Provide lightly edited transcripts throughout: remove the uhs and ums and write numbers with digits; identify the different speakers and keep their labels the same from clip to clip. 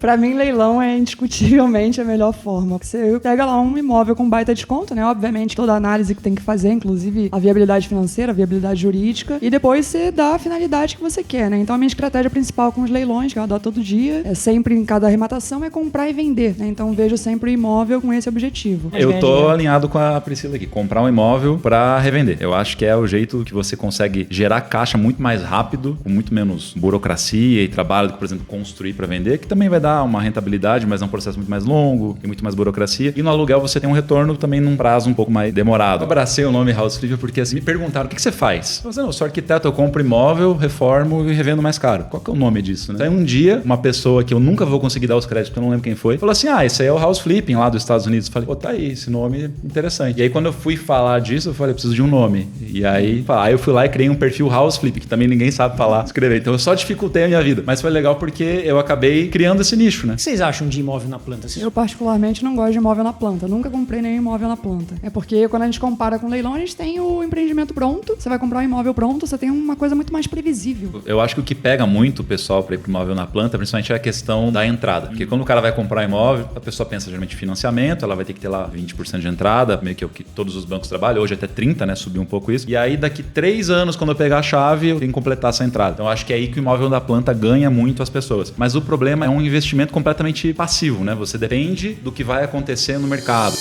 Speaker 1: Para mim, leilão é indiscutivelmente a melhor forma. Você pega lá um imóvel com baita desconto, né? Obviamente, toda a análise que tem que fazer, inclusive a viabilidade financeira, a viabilidade jurídica, e depois você dá a finalidade que você quer, né? Então, a minha estratégia principal com os leilões, que eu adoto todo dia, é sempre em cada arrematação, é comprar e vender, né? Então, vejo sempre o imóvel com esse objetivo.
Speaker 2: Eu tô alinhado com a Priscila aqui. Comprar um imóvel para revender. Eu acho que é o jeito que você consegue gerar caixa muito mais rápido, com muito menos burocracia e trabalho do que, por exemplo, construir para vender, que também vai dar uma rentabilidade, mas é um processo muito mais longo e muito mais burocracia. E no aluguel você tem um retorno também num prazo um pouco mais demorado. Eu abracei o nome House Flip porque assim, me perguntaram, o que você faz? Eu falei, não, eu sou arquiteto, eu compro imóvel, reformo e revendo mais caro. Qual que é o nome disso, né? Aí um dia, uma pessoa que eu nunca vou conseguir dar os créditos, porque eu não lembro quem foi, falou assim, esse aí é o House Flipping lá dos Estados Unidos. Eu falei, tá aí, esse nome é interessante. E aí quando eu fui falar disso, eu falei, eu preciso de um nome. E aí eu fui lá e criei um perfil House Flip, que também ninguém sabe falar, escrever. Então eu só dificultei a minha vida. Mas foi legal porque eu acabei criando esse nicho, né?
Speaker 3: O que vocês acham de imóvel na planta?
Speaker 1: Eu particularmente não gosto de imóvel na planta. Nunca comprei nenhum imóvel na planta. É porque quando a gente compara com o leilão, a gente tem o empreendimento pronto. Você vai comprar um imóvel pronto, você tem uma coisa muito mais previsível.
Speaker 2: Eu acho que o que pega muito o pessoal para ir para o imóvel na planta, principalmente é a questão da entrada. Porque quando o cara vai comprar imóvel, a pessoa pensa geralmente em financiamento, ela vai ter que ter lá 20% de entrada, meio que é o que todos os bancos trabalham. Hoje até 30%, né? Subiu um pouco isso. E aí daqui 3 anos, quando eu pegar a chave, eu tenho que completar essa entrada. Então eu acho que é aí que o imóvel da planta ganha muito as pessoas. Mas o problema é um investimento completamente passivo, né? Você depende do que vai acontecer no mercado.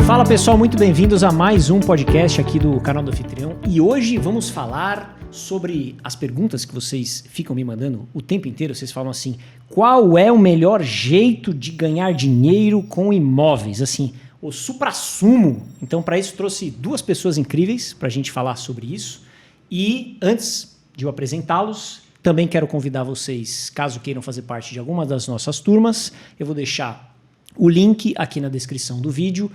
Speaker 3: Fala pessoal, muito bem-vindos a mais um podcast aqui do canal do Anfitrião. E hoje vamos falar sobre as perguntas que vocês ficam me mandando o tempo inteiro. Vocês falam assim, qual é o melhor jeito de ganhar dinheiro com imóveis? Assim, o suprassumo. Então, para isso, trouxe 2 pessoas incríveis para a gente falar sobre isso. E antes de eu apresentá-los, também quero convidar vocês, caso queiram fazer parte de alguma das nossas turmas, eu vou deixar o link aqui na descrição do vídeo,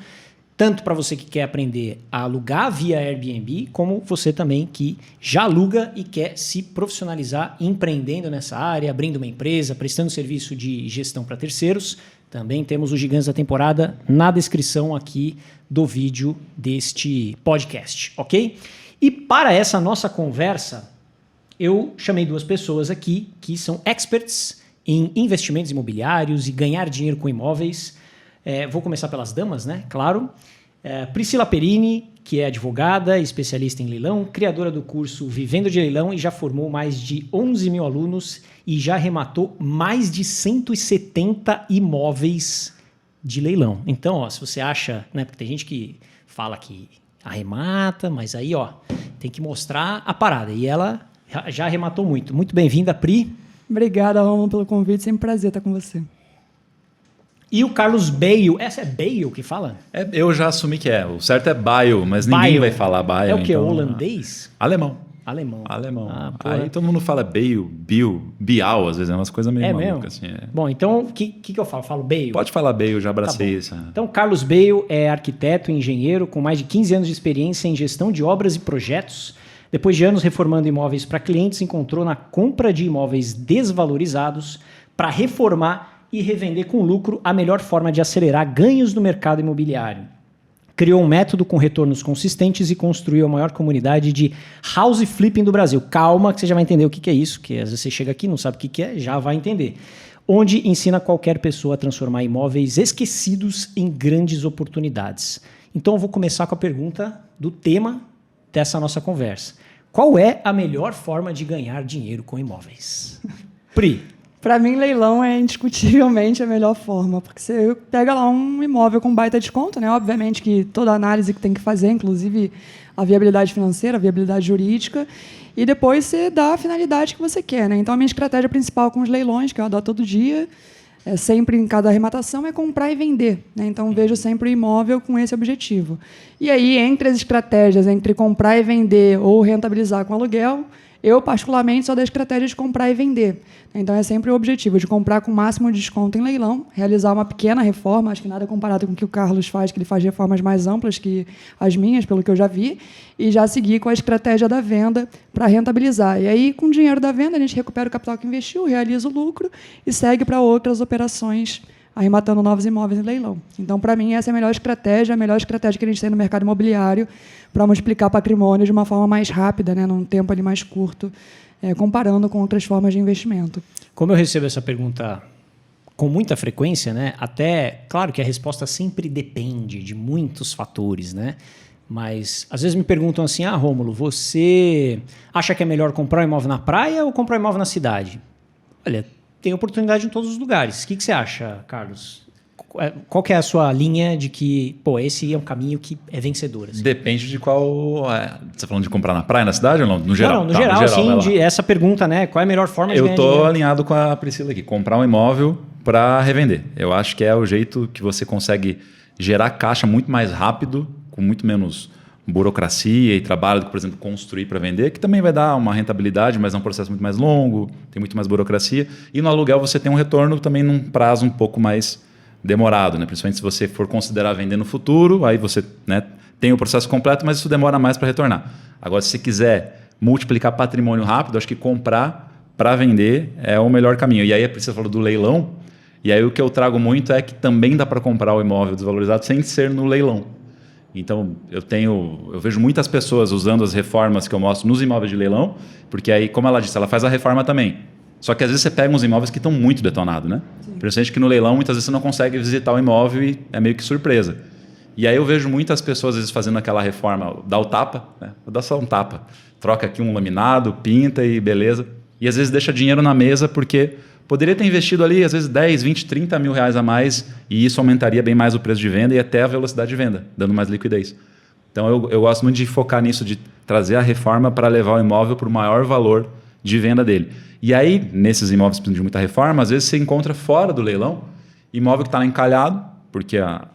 Speaker 3: tanto para você que quer aprender a alugar via Airbnb, como você também que já aluga e quer se profissionalizar empreendendo nessa área, abrindo uma empresa, prestando serviço de gestão para terceiros. Também temos os gigantes da temporada na descrição aqui do vídeo deste podcast, ok? E para essa nossa conversa, eu chamei 2 pessoas aqui que são experts em investimentos imobiliários e ganhar dinheiro com imóveis. Vou começar pelas damas, né? Claro. Priscila Perini, que é advogada, especialista em leilão, criadora do curso Vivendo de Leilão e já formou mais de 11 mil alunos e já arrematou mais de 170 imóveis de leilão. Então, se você acha, né? Porque tem gente que fala que arremata, mas aí, tem que mostrar a parada. E ela já arrematou muito. Muito bem-vinda, Pri.
Speaker 1: Obrigada, Romulo, pelo convite. Sempre um prazer estar com você.
Speaker 3: E o Carlos Bale. Essa é Bale que fala?
Speaker 2: Eu já assumi que é. O certo é Bale, mas ninguém vai falar Bale.
Speaker 3: É o quê?
Speaker 2: Então,
Speaker 3: holandês?
Speaker 2: Alemão. Aí todo mundo fala Bale, Bial, às vezes, é umas coisas meio malucas. Assim,
Speaker 3: Bom, então, o que eu falo? Falo Bale?
Speaker 2: Pode falar Bale, eu já abracei isso.
Speaker 3: Então, Carlos Bale é arquiteto e engenheiro com mais de 15 anos de experiência em gestão de obras e projetos. Depois de anos reformando imóveis para clientes, encontrou na compra de imóveis desvalorizados para reformar e revender com lucro a melhor forma de acelerar ganhos no mercado imobiliário. Criou um método com retornos consistentes e construiu a maior comunidade de house flipping do Brasil. Calma que você já vai entender o que é isso, que às vezes você chega aqui e não sabe o que é, já vai entender. Onde ensina qualquer pessoa a transformar imóveis esquecidos em grandes oportunidades. Então eu vou começar com a pergunta do tema dessa nossa conversa. Qual é a melhor forma de ganhar dinheiro com imóveis? Pri.
Speaker 1: Para mim, leilão é indiscutivelmente a melhor forma, porque você pega lá um imóvel com baita desconto, né? Obviamente que toda a análise que tem que fazer, inclusive a viabilidade financeira, a viabilidade jurídica, e depois você dá a finalidade que você quer, né? Então, a minha estratégia principal com os leilões, que eu adoto todo dia, sempre em cada arrematação, é comprar e vender, né? Então, vejo sempre o imóvel com esse objetivo. E aí, entre as estratégias, entre comprar e vender ou rentabilizar com aluguel, eu, particularmente, sou da estratégia de comprar e vender. Então, é sempre o objetivo de comprar com o máximo de desconto em leilão, realizar uma pequena reforma, acho que nada comparado com o que o Carlos faz, que ele faz reformas mais amplas que as minhas, pelo que eu já vi, e já seguir com a estratégia da venda para rentabilizar. E aí, com o dinheiro da venda, a gente recupera o capital que investiu, realiza o lucro e segue para outras operações arrematando novos imóveis em leilão. Então, para mim, essa é a melhor estratégia que a gente tem no mercado imobiliário para multiplicar patrimônio de uma forma mais rápida, né, num tempo ali mais curto, comparando com outras formas de investimento.
Speaker 3: Como eu recebo essa pergunta com muita frequência, né? Até, claro que a resposta sempre depende de muitos fatores, né? Mas às vezes me perguntam assim, Rômulo, você acha que é melhor comprar um imóvel na praia ou comprar um imóvel na cidade? Olha, tem oportunidade em todos os lugares. O que você acha, Carlos? Qual que é a sua linha de que, esse é um caminho que é vencedor? Assim?
Speaker 2: Depende de qual... Você está falando de comprar na praia, na cidade ou não? No geral?
Speaker 3: Não, no geral, assim, essa pergunta, né? Qual é a melhor forma de ganhar dinheiro?
Speaker 2: Eu estou alinhado com a Priscila aqui. Comprar um imóvel para revender. Eu acho que é o jeito que você consegue gerar caixa muito mais rápido, com muito menos burocracia e trabalho do que, por exemplo, construir para vender, que também vai dar uma rentabilidade, mas é um processo muito mais longo, tem muito mais burocracia. E no aluguel você tem um retorno também num prazo um pouco mais demorado, né? Principalmente se você for considerar vender no futuro, aí você, né, tem o processo completo, mas isso demora mais para retornar. Agora, se você quiser multiplicar patrimônio rápido, acho que comprar para vender é o melhor caminho. E aí a Priscila falou do leilão, e aí o que eu trago muito é que também dá para comprar o imóvel desvalorizado sem ser no leilão. Então, eu vejo muitas pessoas usando as reformas que eu mostro nos imóveis de leilão, porque aí, como ela disse, ela faz a reforma também. Só que às vezes você pega uns imóveis que estão muito detonados, né? Principalmente que no leilão, muitas vezes você não consegue visitar o imóvel e é meio que surpresa. E aí eu vejo muitas pessoas, às vezes, fazendo aquela reforma, dá o tapa, né? Dá só um tapa. Troca aqui um laminado, pinta e beleza. E às vezes deixa dinheiro na mesa porque poderia ter investido ali, às vezes, 10, 20, 30 mil reais a mais e isso aumentaria bem mais o preço de venda e até a velocidade de venda, dando mais liquidez. Então, eu gosto muito de focar nisso, de trazer a reforma para levar o imóvel para o maior valor de venda dele. E aí, nesses imóveis que precisam de muita reforma, às vezes você encontra fora do leilão imóvel que está lá encalhado, porque a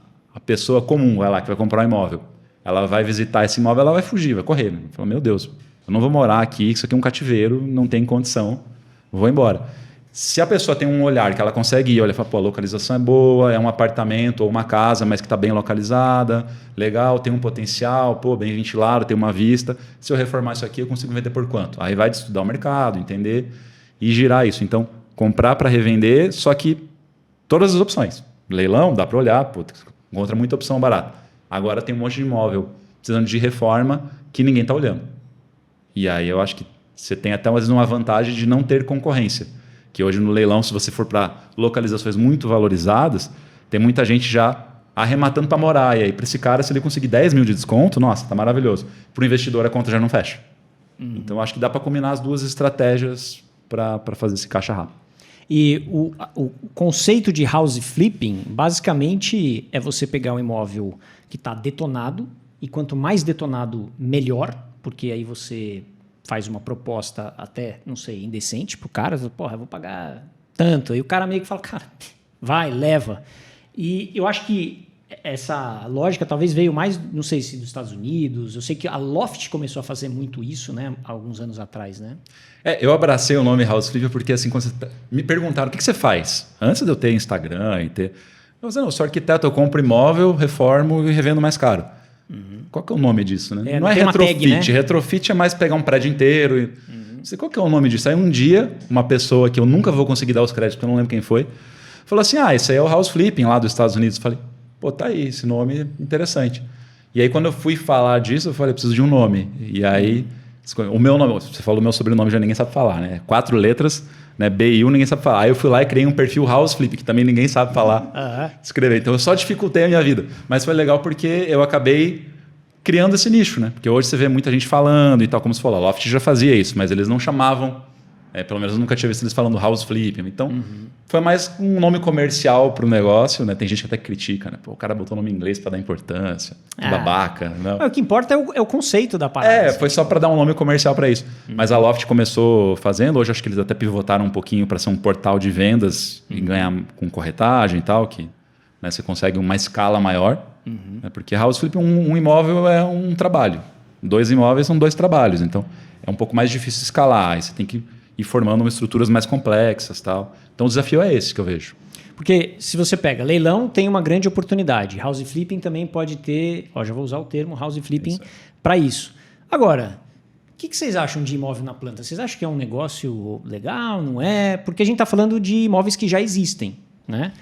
Speaker 2: pessoa comum vai lá, que vai comprar um imóvel, ela vai visitar esse imóvel, ela vai fugir, vai correr. Fala, meu Deus, eu não vou morar aqui, isso aqui é um cativeiro, não tem condição, vou embora. Se a pessoa tem um olhar que ela consegue ir, olha, fala, a localização é boa, é um apartamento ou uma casa, mas que está bem localizada, legal, tem um potencial, bem ventilado, tem uma vista. Se eu reformar isso aqui, eu consigo vender por quanto? Aí vai estudar o mercado, entender e girar isso. Então, comprar para revender, só que todas as opções. Leilão, dá para olhar, encontra muita opção barata. Agora tem um monte de imóvel precisando de reforma que ninguém está olhando. E aí eu acho que você tem até às vezes uma vantagem de não ter concorrência. Que hoje no leilão, se você for para localizações muito valorizadas, tem muita gente já arrematando para morar. E aí, para esse cara, se ele conseguir 10 mil de desconto, nossa, tá maravilhoso. Para o investidor, a conta já não fecha. Então, acho que dá para combinar as duas estratégias para fazer esse caixa rápido.
Speaker 3: E o conceito de house flipping, basicamente, é você pegar um imóvel que está detonado, e quanto mais detonado, melhor, porque aí você faz uma proposta até, não sei, indecente pro cara, eu vou pagar tanto. E o cara meio que fala, cara, vai, leva. E eu acho que essa lógica talvez veio mais, não sei se dos Estados Unidos, eu sei que a Loft começou a fazer muito isso, né, alguns anos atrás, né?
Speaker 2: Eu abracei o nome House Flipper porque assim, quando me perguntaram o que você faz, antes de eu ter Instagram e ter... Eu sou arquiteto, eu compro imóvel, reformo e revendo mais caro. Qual que é o nome disso, né? Não é retrofit. Tag, né? Retrofit é mais pegar um prédio inteiro. Qual que é o nome disso? Aí um dia, uma pessoa que eu nunca vou conseguir dar os créditos, porque eu não lembro quem foi, falou assim, esse aí é o house flipping lá dos Estados Unidos. Eu falei, tá aí, esse nome interessante. E aí quando eu fui falar disso, eu falei, preciso de um nome. E aí, o meu nome, você falou o meu sobrenome, já ninguém sabe falar, né? 4 letras, né? BIU, ninguém sabe falar. Aí eu fui lá e criei um perfil house flip, que também ninguém sabe falar, escrever. Então eu só dificultei a minha vida. Mas foi legal porque eu acabei criando esse nicho, né? Porque hoje você vê muita gente falando e tal, como você falou, a Loft já fazia isso, mas eles não chamavam, pelo menos eu nunca tinha visto eles falando house flip. Então, foi mais um nome comercial para o negócio, né? Tem gente que até critica, né? O cara botou nome em inglês para dar importância, babaca. Não.
Speaker 3: O que importa é o conceito da parada.
Speaker 2: Foi só para dar um nome comercial para isso. Mas a Loft começou fazendo, hoje acho que eles até pivotaram um pouquinho para ser um portal de vendas e ganhar com corretagem e tal, que, né, você consegue uma escala maior. Porque house flip, um imóvel é um trabalho. 2 imóveis são 2 trabalhos. Então, é um pouco mais difícil escalar. Aí você tem que ir formando estruturas mais complexas. Tal. Então, o desafio é esse que eu vejo.
Speaker 3: Porque se você pega leilão, tem uma grande oportunidade. House flipping também pode ter... já vou usar o termo house flipping para isso. Agora, o que vocês acham de imóvel na planta? Vocês acham que é um negócio legal, não é? Porque a gente está falando de imóveis que já existem, né?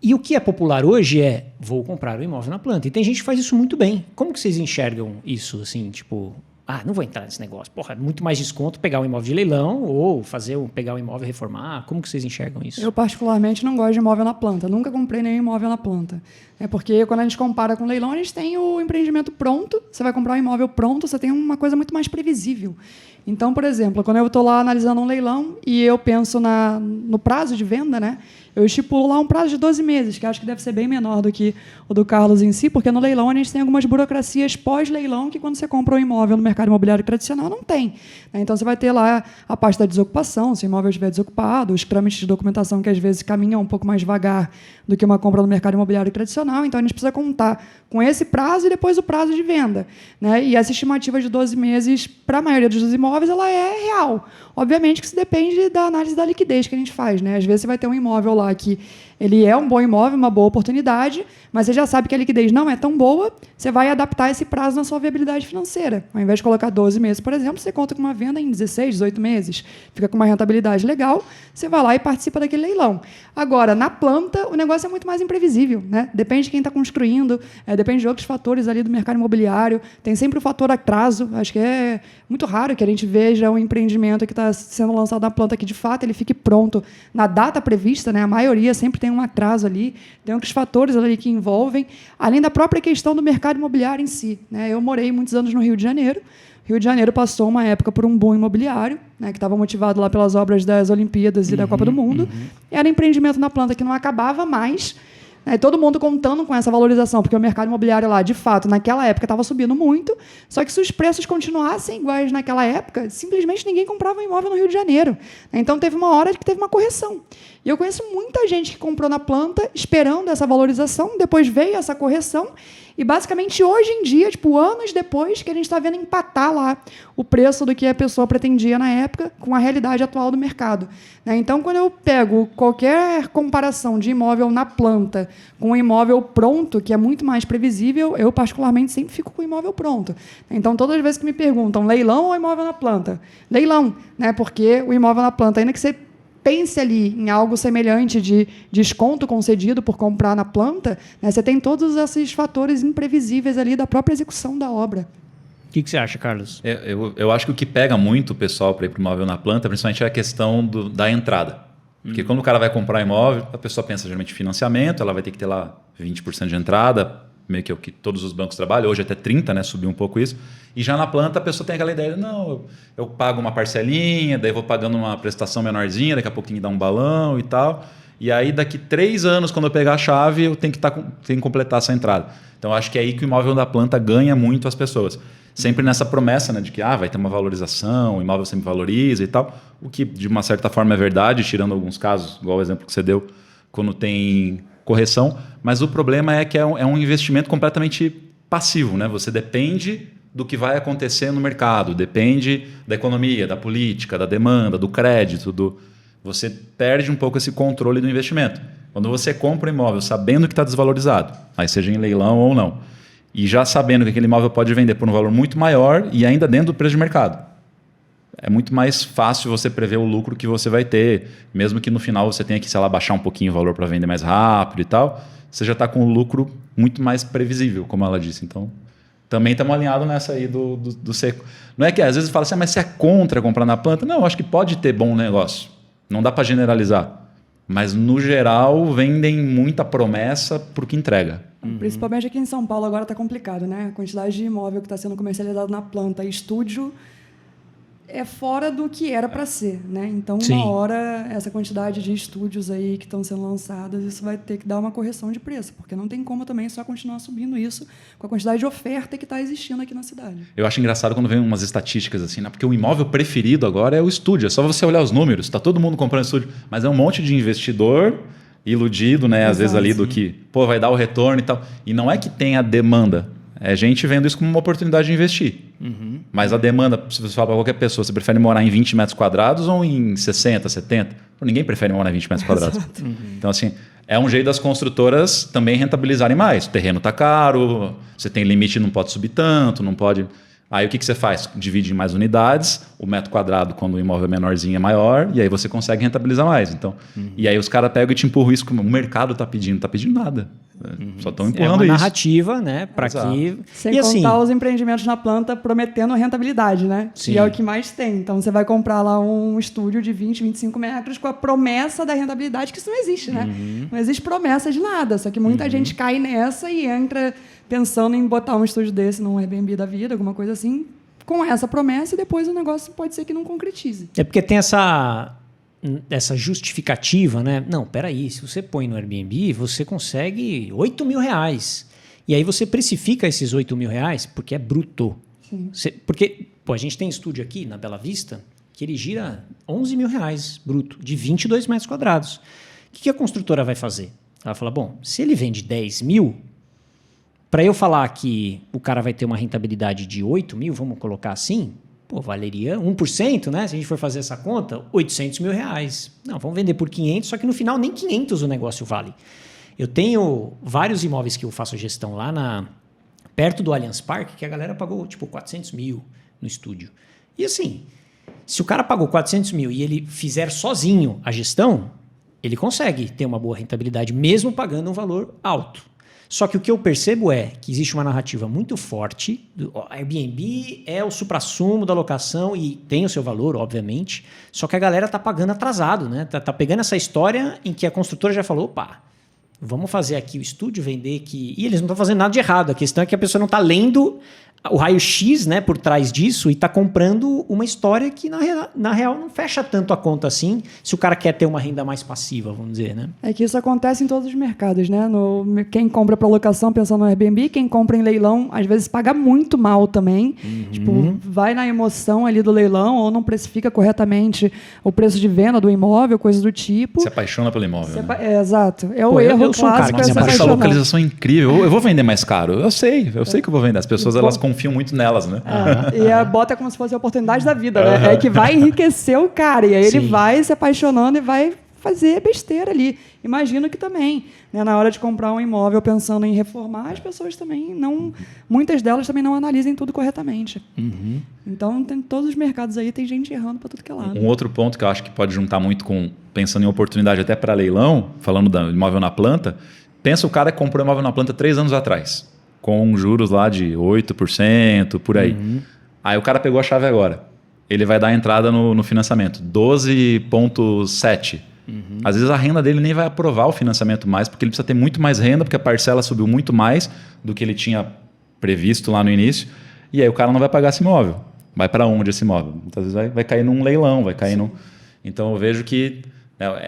Speaker 3: E o que é popular hoje é, vou comprar o imóvel na planta. E tem gente que faz isso muito bem. Como que vocês enxergam isso, assim, tipo... não vou entrar nesse negócio. Porra, é muito mais desconto pegar um imóvel de leilão ou pegar um imóvel e reformar. Como que vocês enxergam isso?
Speaker 1: Eu, particularmente, não gosto de imóvel na planta. Nunca comprei nenhum imóvel na planta. É porque, quando a gente compara com leilão, a gente tem o empreendimento pronto. Você vai comprar um imóvel pronto, você tem uma coisa muito mais previsível. Então, por exemplo, quando eu estou lá analisando um leilão e eu penso no prazo de venda, né? Eu estipulo lá um prazo de 12 meses, que acho que deve ser bem menor do que o do Carlos em si, porque no leilão a gente tem algumas burocracias pós-leilão que quando você compra um imóvel no mercado imobiliário tradicional não tem. Então, você vai ter lá a parte da desocupação, se o imóvel estiver desocupado, os trâmites de documentação que às vezes caminham um pouco mais devagar do que uma compra no mercado imobiliário tradicional. Então, a gente precisa contar com esse prazo e depois o prazo de venda, né? E essa estimativa de 12 meses, para a maioria dos imóveis, ela é real. Obviamente que isso depende da análise da liquidez que a gente faz, né? Às vezes você vai ter um imóvel lá que ele é um bom imóvel, uma boa oportunidade, mas você já sabe que a liquidez não é tão boa, você vai adaptar esse prazo na sua viabilidade financeira. Ao invés de colocar 12 meses, por exemplo, você conta com uma venda em 16, 18 meses, fica com uma rentabilidade legal, você vai lá e participa daquele leilão. Agora, na planta, o negócio é muito mais imprevisível, né? Depende de quem está construindo, depende de outros fatores ali do mercado imobiliário, tem sempre o fator atraso. Acho que é muito raro que a gente veja um empreendimento que está sendo lançado na planta que, de fato, ele fique pronto na data prevista, né? A maioria sempre tem um atraso ali, tem outros fatores ali que envolvem, além da própria questão do mercado imobiliário em si, né? Eu morei muitos anos no Rio de Janeiro. Rio de Janeiro passou uma época por um boom imobiliário, né, que estava motivado lá pelas obras das Olimpíadas e da Copa do Mundo. Era empreendimento na planta que não acabava mais, né, todo mundo contando com essa valorização, porque o mercado imobiliário lá, de fato, naquela época estava subindo muito, só que se os preços continuassem iguais naquela época, simplesmente ninguém comprava um imóvel no Rio de Janeiro. Então, teve uma hora que teve uma correção. E eu conheço muita gente que comprou na planta esperando essa valorização, depois veio essa correção, e basicamente hoje em dia, tipo, anos depois, que a gente está vendo empatar lá o preço do que a pessoa pretendia na época com a realidade atual do mercado, né? Então, quando eu pego qualquer comparação de imóvel na planta com um imóvel pronto, que é muito mais previsível, eu particularmente sempre fico com o imóvel pronto. Então, todas as vezes que me perguntam leilão ou imóvel na planta? Leilão, né? Porque o imóvel na planta, ainda que você pense ali em algo semelhante de desconto concedido por comprar na planta, né, você tem todos esses fatores imprevisíveis ali da própria execução da obra.
Speaker 3: O que você acha, Carlos?
Speaker 2: Eu acho que o que pega muito o pessoal para ir para o imóvel na planta, principalmente, é a questão da entrada. Porque quando o cara vai comprar imóvel, a pessoa pensa geralmente em financiamento, ela vai ter que ter lá 20% de entrada, meio que é o que todos os bancos trabalham, hoje até 30%, né, subiu um pouco isso. E já na planta a pessoa tem aquela ideia, não, eu pago uma parcelinha, daí vou pagando uma prestação menorzinha, daqui a pouco tem que dar um balão e tal. E aí daqui 3 anos, quando eu pegar a chave, eu tenho que completar essa entrada. Então acho que é aí que o imóvel da planta ganha muito as pessoas. Sempre nessa promessa, né, de que vai ter uma valorização, o imóvel sempre valoriza e tal, o que de uma certa forma é verdade, tirando alguns casos, igual o exemplo que você deu, quando tem correção, mas o problema é que é um investimento completamente passivo, né? Você depende do que vai acontecer no mercado, depende da economia, da política, da demanda, do crédito, você perde um pouco esse controle do investimento. Quando você compra um imóvel sabendo que está desvalorizado, aí seja em leilão ou não, e já sabendo que aquele imóvel pode vender por um valor muito maior e ainda dentro do preço de mercado, é muito mais fácil você prever o lucro que você vai ter, mesmo que no final você tenha que, sei lá, baixar um pouquinho o valor para vender mais rápido e tal, você já está com um lucro muito mais previsível, como ela disse. Então, também estamos alinhados nessa aí do seco. Não é que às vezes fala assim, mas você é contra comprar na planta? Não, eu acho que pode ter bom negócio. Não dá para generalizar. Mas, no geral, vendem muita promessa por que entrega.
Speaker 1: Principalmente aqui em São Paulo agora está complicado, né? A quantidade de imóvel que está sendo comercializado na planta e estúdio é fora do que era para ser, né? Então,
Speaker 3: Sim.
Speaker 1: uma hora, essa quantidade de estúdios aí que estão sendo lançados, isso vai ter que dar uma correção de preço, porque não tem como também só continuar subindo isso com a quantidade de oferta que está existindo aqui na cidade.
Speaker 2: Eu acho engraçado quando vem umas estatísticas assim, né? Porque o imóvel preferido agora é o estúdio. É só você olhar os números. Está todo mundo comprando estúdio. Mas é um monte de investidor iludido, né? Às vezes ali do que, vai dar o retorno e tal. E não é que tenha demanda. É gente vendo isso como uma oportunidade de investir. Mas a demanda, se você falar para qualquer pessoa, você prefere morar em 20 metros quadrados ou em 60, 70? Ninguém prefere morar em 20 metros quadrados. Então, assim, é um jeito das construtoras também rentabilizarem mais. O terreno está caro, você tem limite, não pode subir tanto, não pode... Aí o que você faz? Divide em mais unidades, o metro quadrado, quando o imóvel é menorzinho, é maior, e aí você consegue rentabilizar mais. Então, e aí os caras pegam e te empurram isso, como o mercado está pedindo. Está pedindo nada. Só estão empurrando
Speaker 3: uma
Speaker 2: isso.
Speaker 3: narrativa, né? Para que...
Speaker 1: Sem
Speaker 3: e
Speaker 1: contar
Speaker 3: assim,
Speaker 1: os empreendimentos na planta prometendo rentabilidade, né?
Speaker 3: Sim.
Speaker 1: Que é o que mais tem. Então, você vai comprar lá um estúdio de 20, 25 metros com a promessa da rentabilidade, que isso não existe, né? Não existe promessa de nada. Só que muita gente cai nessa e entra pensando em botar um estúdio desse num Airbnb da vida, alguma coisa assim, com essa promessa, e depois o negócio pode ser que não concretize.
Speaker 3: É porque tem essa justificativa, né? Não, peraí, se você põe no Airbnb, você consegue R$8.000. E aí você precifica esses R$8.000 porque é bruto. Porque a gente tem estúdio aqui na Bela Vista que ele gira R$11.000 bruto, de 22 metros quadrados. O que a construtora vai fazer? Ela fala, bom, se ele vende 10 mil, para eu falar que o cara vai ter uma rentabilidade de 8 mil, vamos colocar assim, valeria 1%, né? Se a gente for fazer essa conta, R$800 mil. Não, vamos vender por 500, só que no final nem 500 o negócio vale. Eu tenho vários imóveis que eu faço gestão lá perto do Allianz Parque, que a galera pagou tipo 400 mil no estúdio. E assim, se o cara pagou 400 mil e ele fizer sozinho a gestão, ele consegue ter uma boa rentabilidade, mesmo pagando um valor alto. Só que o que eu percebo é que existe uma narrativa muito forte. Airbnb é o suprassumo da locação e tem o seu valor, obviamente. Só que a galera tá pagando atrasado, né? Tá pegando essa história em que a construtora já falou, opa, vamos fazer aqui o estúdio, vender aqui. E eles não estão fazendo nada de errado. A questão é que a pessoa não está lendo o raio-x, né, por trás disso e está comprando uma história que, na real, não fecha tanto a conta assim, se o cara quer ter uma renda mais passiva, vamos dizer, né?
Speaker 1: É que isso acontece em todos os mercados, né? Quem compra para locação pensando no Airbnb, quem compra em leilão, às vezes paga muito mal também. Tipo, vai na emoção ali do leilão ou não precifica corretamente o preço de venda do imóvel, coisas do tipo.
Speaker 2: Se apaixona pelo imóvel, né?
Speaker 1: Exato. É o erro
Speaker 3: eu sou um cara
Speaker 1: clássico.
Speaker 3: que se
Speaker 1: se
Speaker 3: apaixona.
Speaker 2: Essa
Speaker 1: apaixonar.
Speaker 2: localização é incrível. Eu vou vender mais caro. Eu sei que eu vou vender. As pessoas elas confiam muito nelas, né?
Speaker 1: E a bota como se fosse a oportunidade da vida, né? É que vai enriquecer o cara. E aí ele vai se apaixonando e vai fazer besteira ali. Imagino que também, né, na hora de comprar um imóvel pensando em reformar, as pessoas também muitas delas também não analisem tudo corretamente. Então, tem todos os mercados aí, tem gente errando para tudo que é lado.
Speaker 2: Um outro ponto que eu acho que pode juntar muito com pensando em oportunidade até para leilão, falando do imóvel na planta, pensa o cara que comprou imóvel na planta 3 anos atrás, com juros lá de 8%, por aí. Aí o cara pegou a chave agora. Ele vai dar a entrada no financiamento, 12,7%. Às vezes a renda dele nem vai aprovar o financiamento mais, porque ele precisa ter muito mais renda, porque a parcela subiu muito mais do que ele tinha previsto lá no início. E aí o cara não vai pagar esse imóvel. Vai para onde esse imóvel? Muitas vezes vai cair num leilão, vai cair num... Então eu vejo que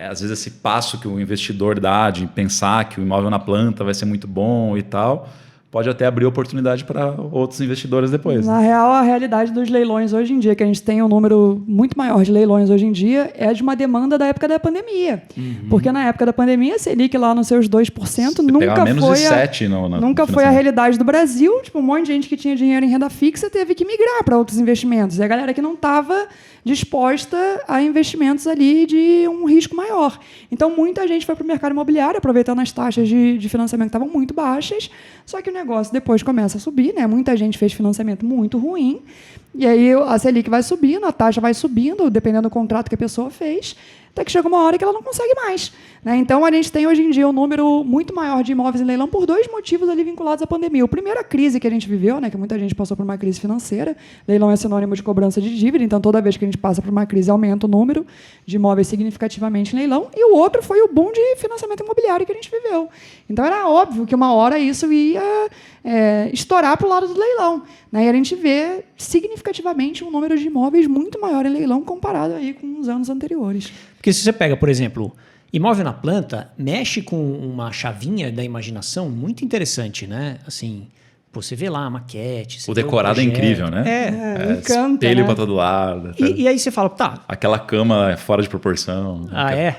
Speaker 2: às vezes esse passo que o investidor dá de pensar que o imóvel na planta vai ser muito bom e tal, pode até abrir oportunidade para outros investidores depois.
Speaker 1: Na real, a realidade dos leilões hoje em dia, que a gente tem um número muito maior de leilões hoje em dia, é de uma demanda da época da pandemia. Porque na época da pandemia, a Selic lá nos seus 2% nunca
Speaker 2: menos
Speaker 1: foi,
Speaker 2: de 7
Speaker 1: nunca foi a realidade do Brasil. Tipo, um monte de gente que tinha dinheiro em renda fixa teve que migrar para outros investimentos. E a galera que não estava disposta a investimentos ali de um risco maior. Então, muita gente foi para o mercado imobiliário, aproveitando as taxas de financiamento que estavam muito baixas, só que o negócio depois começa a subir, né? Muita gente fez financiamento muito ruim, e aí a Selic vai subindo, a taxa vai subindo, dependendo do contrato que a pessoa fez, até que chega uma hora que ela não consegue mais, né? Então, a gente tem hoje em dia um número muito maior de imóveis em leilão por 2 motivos ali vinculados à pandemia. O primeiro, a crise que a gente viveu, né? Que muita gente passou por uma crise financeira. Leilão é sinônimo de cobrança de dívida, então toda vez que a gente passa por uma crise, aumenta o número de imóveis significativamente em leilão. E o outro foi o boom de financiamento imobiliário que a gente viveu. Então, era óbvio que uma hora isso ia estourar para o lado do leilão, né? E a gente vê significativamente um número de imóveis muito maior em leilão comparado aí com os anos anteriores.
Speaker 3: Porque se você pega, por exemplo, imóvel na planta, mexe com uma chavinha da imaginação muito interessante, né? Assim, você vê lá a maquete...
Speaker 2: O decorado é incrível, né?
Speaker 1: Encanta,
Speaker 2: espelho
Speaker 1: né?
Speaker 2: para todo lado.
Speaker 3: E aí você fala, tá...
Speaker 2: Aquela cama é fora de proporção.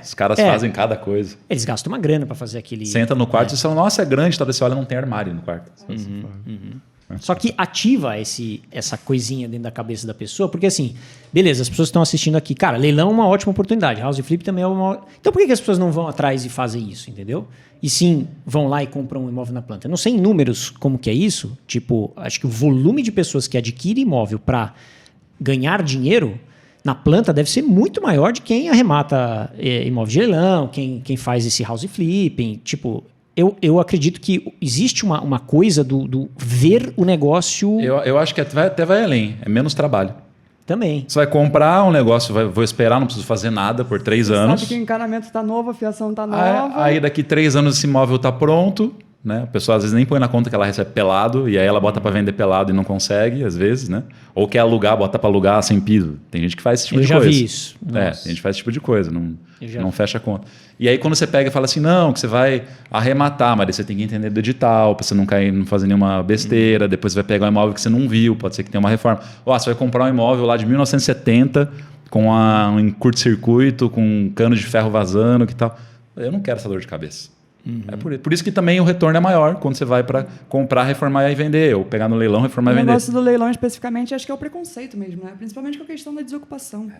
Speaker 2: Os caras fazem cada coisa.
Speaker 3: Eles gastam uma grana para fazer aquele...
Speaker 2: Você entra no quarto e você fala, nossa, é grande. Talvez você olha, não tem armário no quarto.
Speaker 3: Só que ativa essa coisinha dentro da cabeça da pessoa, porque assim, beleza, as pessoas estão assistindo aqui. Cara, leilão é uma ótima oportunidade. House flip também é uma... Então por que as pessoas não vão atrás e fazem isso, entendeu? E sim, vão lá e compram um imóvel na planta. Eu não sei em números como que é isso. Tipo, acho que o volume de pessoas que adquire imóvel para ganhar dinheiro na planta deve ser muito maior de quem arremata imóvel de leilão, quem faz esse house flipping. Tipo, eu acredito que existe uma coisa do ver o negócio...
Speaker 2: Eu acho que até vai além. É menos trabalho.
Speaker 3: Também.
Speaker 2: Você vai comprar um negócio, vou esperar, não preciso fazer nada por 3 anos.
Speaker 1: Sabe que o encanamento está novo, a fiação está nova.
Speaker 2: Aí daqui 3 anos esse imóvel está pronto, né? A pessoa às vezes nem põe na conta que ela recebe pelado, e aí ela bota para vender pelado e não consegue, às vezes, né? Ou quer alugar, bota para alugar sem piso. Tem gente que faz esse tipo de coisa.
Speaker 3: Eu já vi isso.
Speaker 2: Tem gente que faz esse tipo de coisa, não fecha a conta. E aí quando você pega e fala assim, não, que você vai arrematar, mas aí você tem que entender do edital, para você não cair, não fazer nenhuma besteira, depois você vai pegar um imóvel que você não viu, pode ser que tenha uma reforma. Você vai comprar um imóvel lá de 1970 com um curto-circuito, com um cano de ferro vazando, que tal. Eu não quero essa dor de cabeça. É por isso que também o retorno é maior quando você vai para comprar, reformar e vender, ou pegar no leilão, reformar e vender.
Speaker 1: O negócio do leilão especificamente, acho que é o preconceito mesmo, né? Principalmente com a questão da desocupação.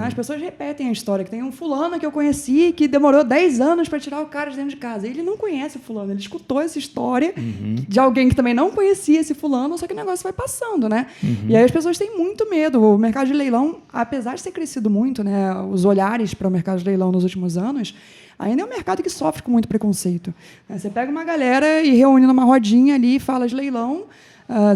Speaker 1: As pessoas repetem a história, que tem um fulano que eu conheci que demorou 10 anos para tirar o cara de dentro de casa. Ele não conhece o fulano, ele escutou essa história de alguém que também não conhecia esse fulano, só que o negócio vai passando, né? E aí as pessoas têm muito medo. O mercado de leilão, apesar de ter crescido muito, né, os olhares para o mercado de leilão nos últimos anos, ainda é um mercado que sofre com muito preconceito. Você pega uma galera e reúne numa rodinha ali e fala de leilão,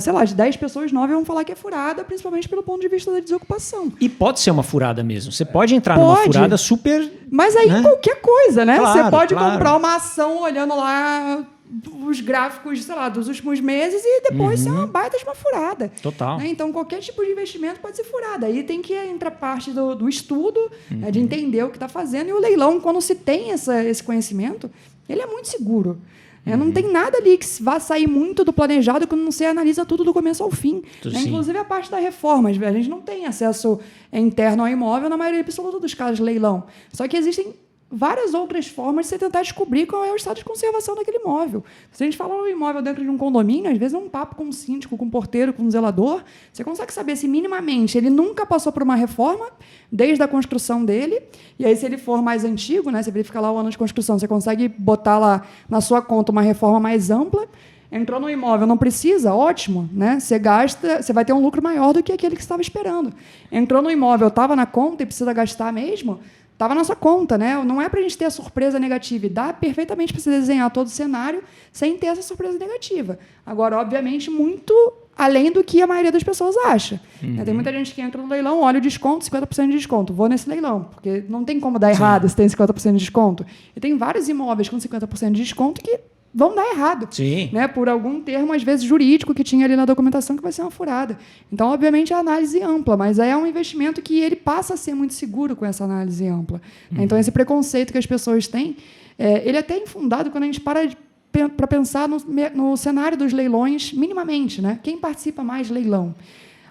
Speaker 1: sei lá, de 10 pessoas, 9 vão falar que é furada, principalmente pelo ponto de vista da desocupação.
Speaker 3: E pode ser uma furada mesmo. Você pode entrar numa furada super...
Speaker 1: Mas aí qualquer coisa, né?
Speaker 3: Claro,
Speaker 1: você pode comprar uma ação olhando lá os gráficos, sei lá, dos últimos meses e depois ser uma baita de uma furada.
Speaker 3: Total.
Speaker 1: Né? Então, qualquer tipo de investimento pode ser furada. Aí tem que entrar parte do estudo, né, de entender o que está fazendo. E o leilão, quando se tem esse conhecimento, ele é muito seguro. Não tem nada ali que vá sair muito do planejado quando você analisa tudo do começo ao fim. Né? Inclusive a parte da reforma. A gente não tem acesso interno ao imóvel na maioria absoluta dos casos de leilão. Só que existem várias outras formas de você tentar descobrir qual é o estado de conservação daquele imóvel. Se a gente fala um imóvel dentro de um condomínio, às vezes é um papo com um síndico, com um porteiro, com um zelador, você consegue saber se minimamente ele nunca passou por uma reforma desde a construção dele, e aí se ele for mais antigo, né, você verifica lá o ano de construção, você consegue botar lá na sua conta uma reforma mais ampla. Entrou no imóvel, não precisa, ótimo, né? Você gasta, você vai ter um lucro maior do que aquele que você estava esperando. Entrou no imóvel, estava na conta e precisa gastar mesmo, estava na sua conta, né? Não é para a gente ter a surpresa negativa. E dá perfeitamente para você desenhar todo o cenário sem ter essa surpresa negativa. Agora, obviamente, muito além do que a maioria das pessoas acha. Tem muita gente que entra no leilão, olha o desconto, 50% de desconto. Vou nesse leilão, porque não tem como dar errado se tem 50% de desconto. E tem vários imóveis com 50% de desconto que vão dar errado. Né? Por algum termo, às vezes, jurídico que tinha ali na documentação que vai ser uma furada. Então, obviamente, é análise ampla, mas é um investimento que ele passa a ser muito seguro com essa análise ampla. Então, esse preconceito que as pessoas têm, ele é até infundado quando a gente para para pensar no cenário dos leilões minimamente. Né? Quem participa mais de leilão?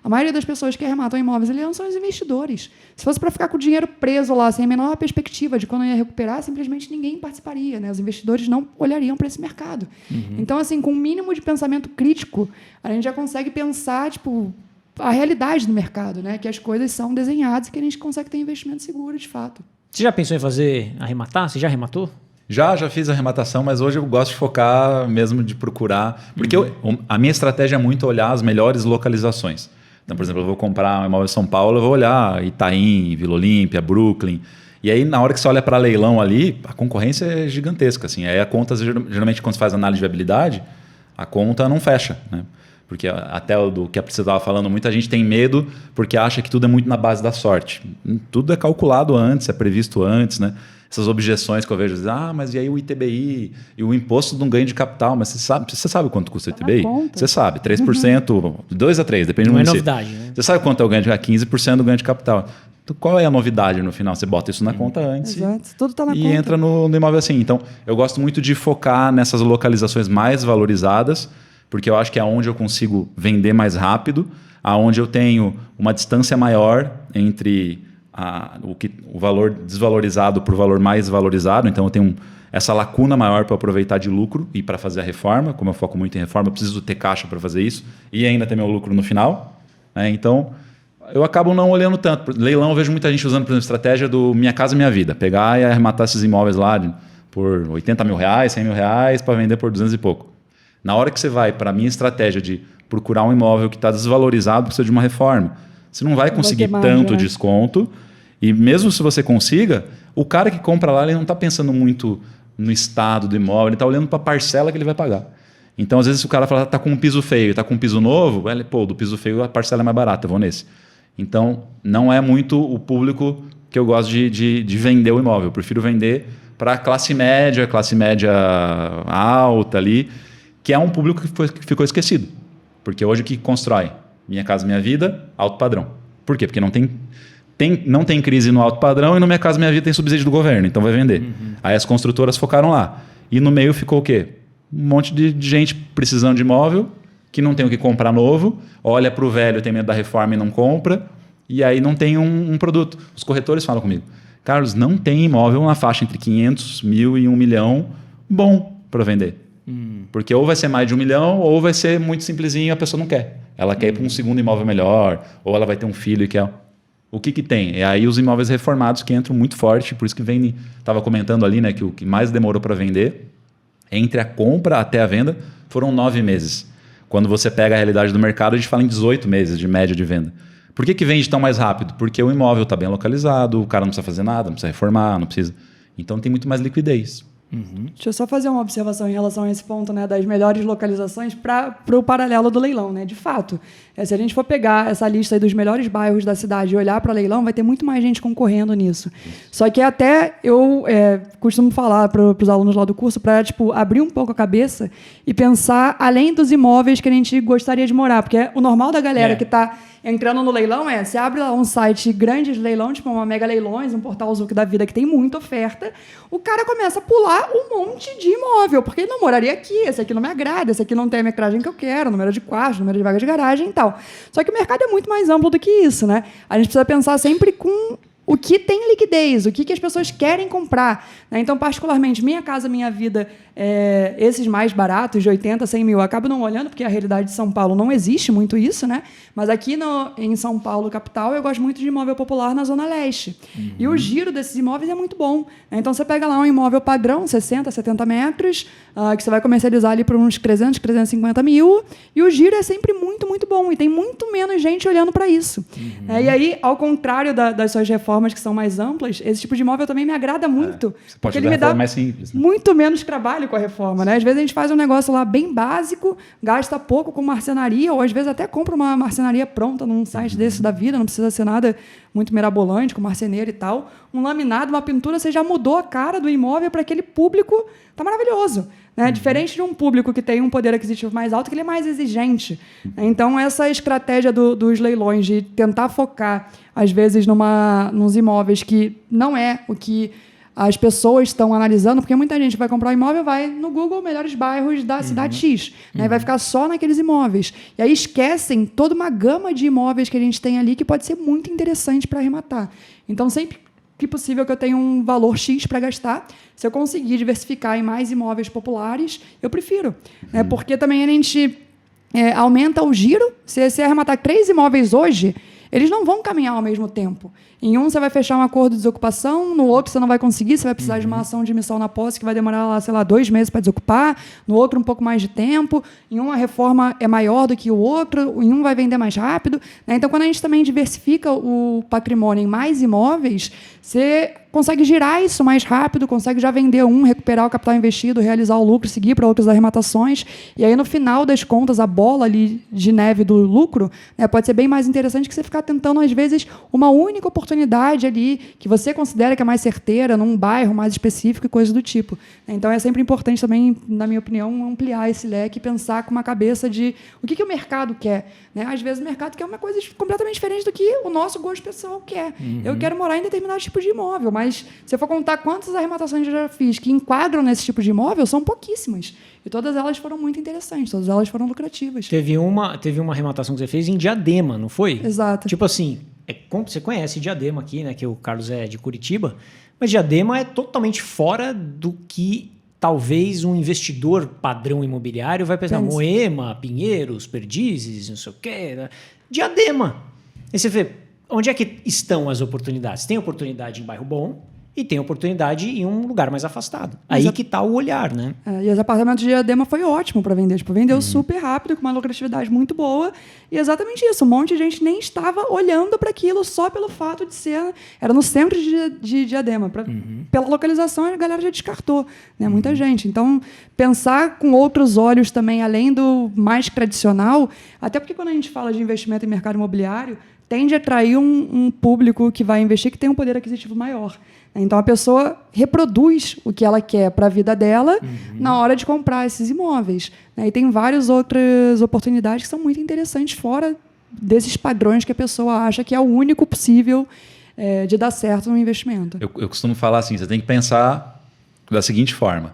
Speaker 1: A maioria das pessoas que arrematam imóveis em leilão são os investidores. Se fosse para ficar com o dinheiro preso lá, sem a menor perspectiva de quando ia recuperar, simplesmente ninguém participaria. Né? Os investidores não olhariam para esse mercado. Então, assim, com um mínimo de pensamento crítico, a gente já consegue pensar a realidade do mercado, né? Que as coisas são desenhadas e que a gente consegue ter investimento seguro, de fato.
Speaker 3: Você já pensou em arrematar? Você já arrematou?
Speaker 2: Já fiz a arrematação, mas hoje eu gosto de focar mesmo de procurar... Porque a minha estratégia é muito olhar as melhores localizações. Então, por exemplo, eu vou comprar um imóvel em São Paulo, eu vou olhar Itaim, Vila Olímpia, Brooklyn. E aí, na hora que você olha para leilão ali, a concorrência é gigantesca. Assim. Aí a conta, geralmente, quando você faz análise de viabilidade, a conta não fecha. Né? Porque até do que a Priscila estava falando, muita gente tem medo porque acha que tudo é muito na base da sorte. Tudo é calculado antes, é previsto antes, né? Essas objeções que eu vejo, mas e aí o ITBI e o imposto de um ganho de capital, mas você sabe quanto custa o ITBI? Você sabe, 3%, 2 a 3%, depende do município. Não é novidade, né? Você sabe quanto é o ganho de 15% do ganho de capital. Então, qual é a novidade no final? Você bota isso na conta antes.
Speaker 1: Exato, tudo está na conta.
Speaker 2: E entra no imóvel assim. Então, eu gosto muito de focar nessas localizações mais valorizadas, porque eu acho que é onde eu consigo vender mais rápido, aonde eu tenho uma distância maior entre o valor desvalorizado para o valor mais valorizado. Então, eu tenho essa lacuna maior para aproveitar de lucro e para fazer a reforma. Como eu foco muito em reforma, eu preciso ter caixa para fazer isso e ainda ter meu lucro no final. Né? Então, eu acabo não olhando tanto. Leilão, eu vejo muita gente usando, por exemplo, estratégia do Minha Casa Minha Vida. Pegar e arrematar esses imóveis lá por 80 mil reais, 100 mil reais para vender por 200 e pouco. Na hora que você vai para a minha estratégia de procurar um imóvel que está desvalorizado, precisa de uma reforma, você não vai conseguir tanto desconto. E mesmo se você consiga, o cara que compra lá, ele não está pensando muito no estado do imóvel, ele está olhando para a parcela que ele vai pagar. Então, às vezes, se o cara fala, está com um piso feio e está com um piso novo, ele, do piso feio a parcela é mais barata, eu vou nesse. Então, não é muito o público que eu gosto de vender o imóvel. Eu prefiro vender para classe média alta ali, que é um público que ficou esquecido. Porque hoje o que constrói? Minha Casa Minha Vida, alto padrão. Por quê? Porque não tem crise no alto padrão e no Minha Casa Minha Vida tem subsídio do governo, então vai vender. Aí as construtoras focaram lá. E no meio ficou o quê? Um monte de gente precisando de imóvel, que não tem o que comprar novo, olha para o velho, tem medo da reforma e não compra, e aí não tem um produto. Os corretores falam comigo, Carlos, não tem imóvel na faixa entre 500 mil e 1 milhão bom para vender. Porque ou vai ser mais de 1 milhão, ou vai ser muito simplesinho e a pessoa não quer. Ela quer ir para um segundo imóvel melhor, ou ela vai ter um filho e quer... O que tem? É aí os imóveis reformados que entram muito forte, por isso que vem... Estava comentando ali, né, que o que mais demorou para vender, entre a compra até a venda, foram 9 meses. Quando você pega a realidade do mercado, a gente fala em 18 meses de média de venda. Por que vende tão mais rápido? Porque o imóvel está bem localizado, o cara não precisa fazer nada, não precisa reformar, não precisa... Então tem muito mais liquidez.
Speaker 1: Deixa eu só fazer uma observação em relação a esse ponto, né, das melhores localizações para o paralelo do leilão. Né? De fato, se a gente for pegar essa lista aí dos melhores bairros da cidade e olhar para leilão, vai ter muito mais gente concorrendo nisso. Só que até eu costumo falar para os alunos lá do curso para abrir um pouco a cabeça e pensar além dos imóveis que a gente gostaria de morar. Porque o normal da galera que está entrando no leilão você abre lá um site grande de leilão, tipo uma Mega Leilões, um portal Zuc da vida que tem muita oferta, o cara começa a pular um monte de imóvel, porque ele não moraria aqui, esse aqui não me agrada, esse aqui não tem a metragem que eu quero, número de quartos, número de vagas de garagem e tal. Só que o mercado é muito mais amplo do que isso, né? A gente precisa pensar sempre com o que tem liquidez, o que as pessoas querem comprar. Né? Então, particularmente, Minha Casa Minha Vida, esses mais baratos, de 80, 100 mil, eu acabo não olhando, porque a realidade de São Paulo não existe muito isso, né? Mas aqui em São Paulo, capital, eu gosto muito de imóvel popular na Zona Leste. E o giro desses imóveis é muito bom. Né? Então, você pega lá um imóvel padrão, 60, 70 metros, que você vai comercializar ali por uns 300, 350 mil, e o giro é sempre muito, muito bom. E tem muito menos gente olhando para isso. E aí, ao contrário das suas reformas, que são mais amplas, esse tipo de imóvel também me agrada muito.
Speaker 2: Você pode
Speaker 1: porque ele me dá
Speaker 2: mais simples, né?
Speaker 1: muito menos trabalho com a reforma. Né? Às vezes a gente faz um negócio lá bem básico, gasta pouco com marcenaria, ou às vezes até compra uma marcenaria pronta num site desse da vida, não precisa ser nada muito mirabolante, com marceneiro e tal. Um laminado, uma pintura, você já mudou a cara do imóvel para aquele público. Tá maravilhoso. Né? Diferente de um público que tem um poder aquisitivo mais alto, que ele é mais exigente. Então, essa estratégia dos leilões de tentar focar, às vezes, nos imóveis que não é o que as pessoas estão analisando, porque muita gente vai comprar um imóvel, vai no Google, melhores bairros da cidade X, né? Vai ficar só naqueles imóveis. E aí esquecem toda uma gama de imóveis que a gente tem ali que pode ser muito interessante para arrematar. Então, sempre que possível que eu tenha um valor X para gastar, se eu conseguir diversificar em mais imóveis populares, eu prefiro. Né? Porque também a gente aumenta o giro. Se você arrematar 3 imóveis hoje, eles não vão caminhar ao mesmo tempo. Em um, você vai fechar um acordo de desocupação, no outro, você não vai conseguir, você vai precisar de uma ação de emissão na posse que vai demorar, lá, sei lá, 2 meses para desocupar, no outro, um pouco mais de tempo, em um, a reforma é maior do que o outro, em um, vai vender mais rápido. Né? Então, quando a gente também diversifica o patrimônio em mais imóveis, você consegue girar isso mais rápido, consegue já vender um, recuperar o capital investido, realizar o lucro, seguir para outras arrematações. E aí, no final das contas, a bola ali de neve do lucro, né, pode ser bem mais interessante que você ficar tentando, às vezes, uma única oportunidade ali que você considera que é mais certeira, num bairro mais específico e coisas do tipo. Então, é sempre importante também, na minha opinião, ampliar esse leque e pensar com uma cabeça de o que o mercado quer. Né? Às vezes, o mercado quer uma coisa completamente diferente do que o nosso gosto pessoal quer. Eu quero morar em determinado tipo de imóvel, mas se eu for contar quantas arrematações eu já fiz que enquadram nesse tipo de imóvel, são pouquíssimas. E todas elas foram muito interessantes, todas elas foram lucrativas.
Speaker 3: Teve uma arrematação que você fez em Diadema, não foi?
Speaker 1: Exato.
Speaker 3: Tipo assim, você conhece Diadema aqui, né? Que o Carlos é de Curitiba. Mas Diadema é totalmente fora do que talvez um investidor padrão imobiliário vai pensar. Moema, Pinheiros, Perdizes, não sei o quê. Né? Diadema. Aí você vê, onde é que estão as oportunidades? Tem oportunidade em bairro bom e tem oportunidade em um lugar mais afastado. Aí que está o olhar, né?
Speaker 1: E os apartamentos de Diadema foi ótimo para vender. Tipo, vendeu super rápido, com uma lucratividade muito boa. E exatamente isso. Um monte de gente nem estava olhando para aquilo só pelo fato de ser... Era no centro de Diadema. Pela localização, a galera já descartou. Né? Muita gente. Então, pensar com outros olhos também, além do mais tradicional... Até porque quando a gente fala de investimento em mercado imobiliário, tende a atrair um público que vai investir que tem um poder aquisitivo maior. Então, a pessoa reproduz o que ela quer para a vida dela na hora de comprar esses imóveis. E tem várias outras oportunidades que são muito interessantes fora desses padrões que a pessoa acha que é o único possível de dar certo no investimento.
Speaker 2: Eu costumo falar assim, você tem que pensar da seguinte forma.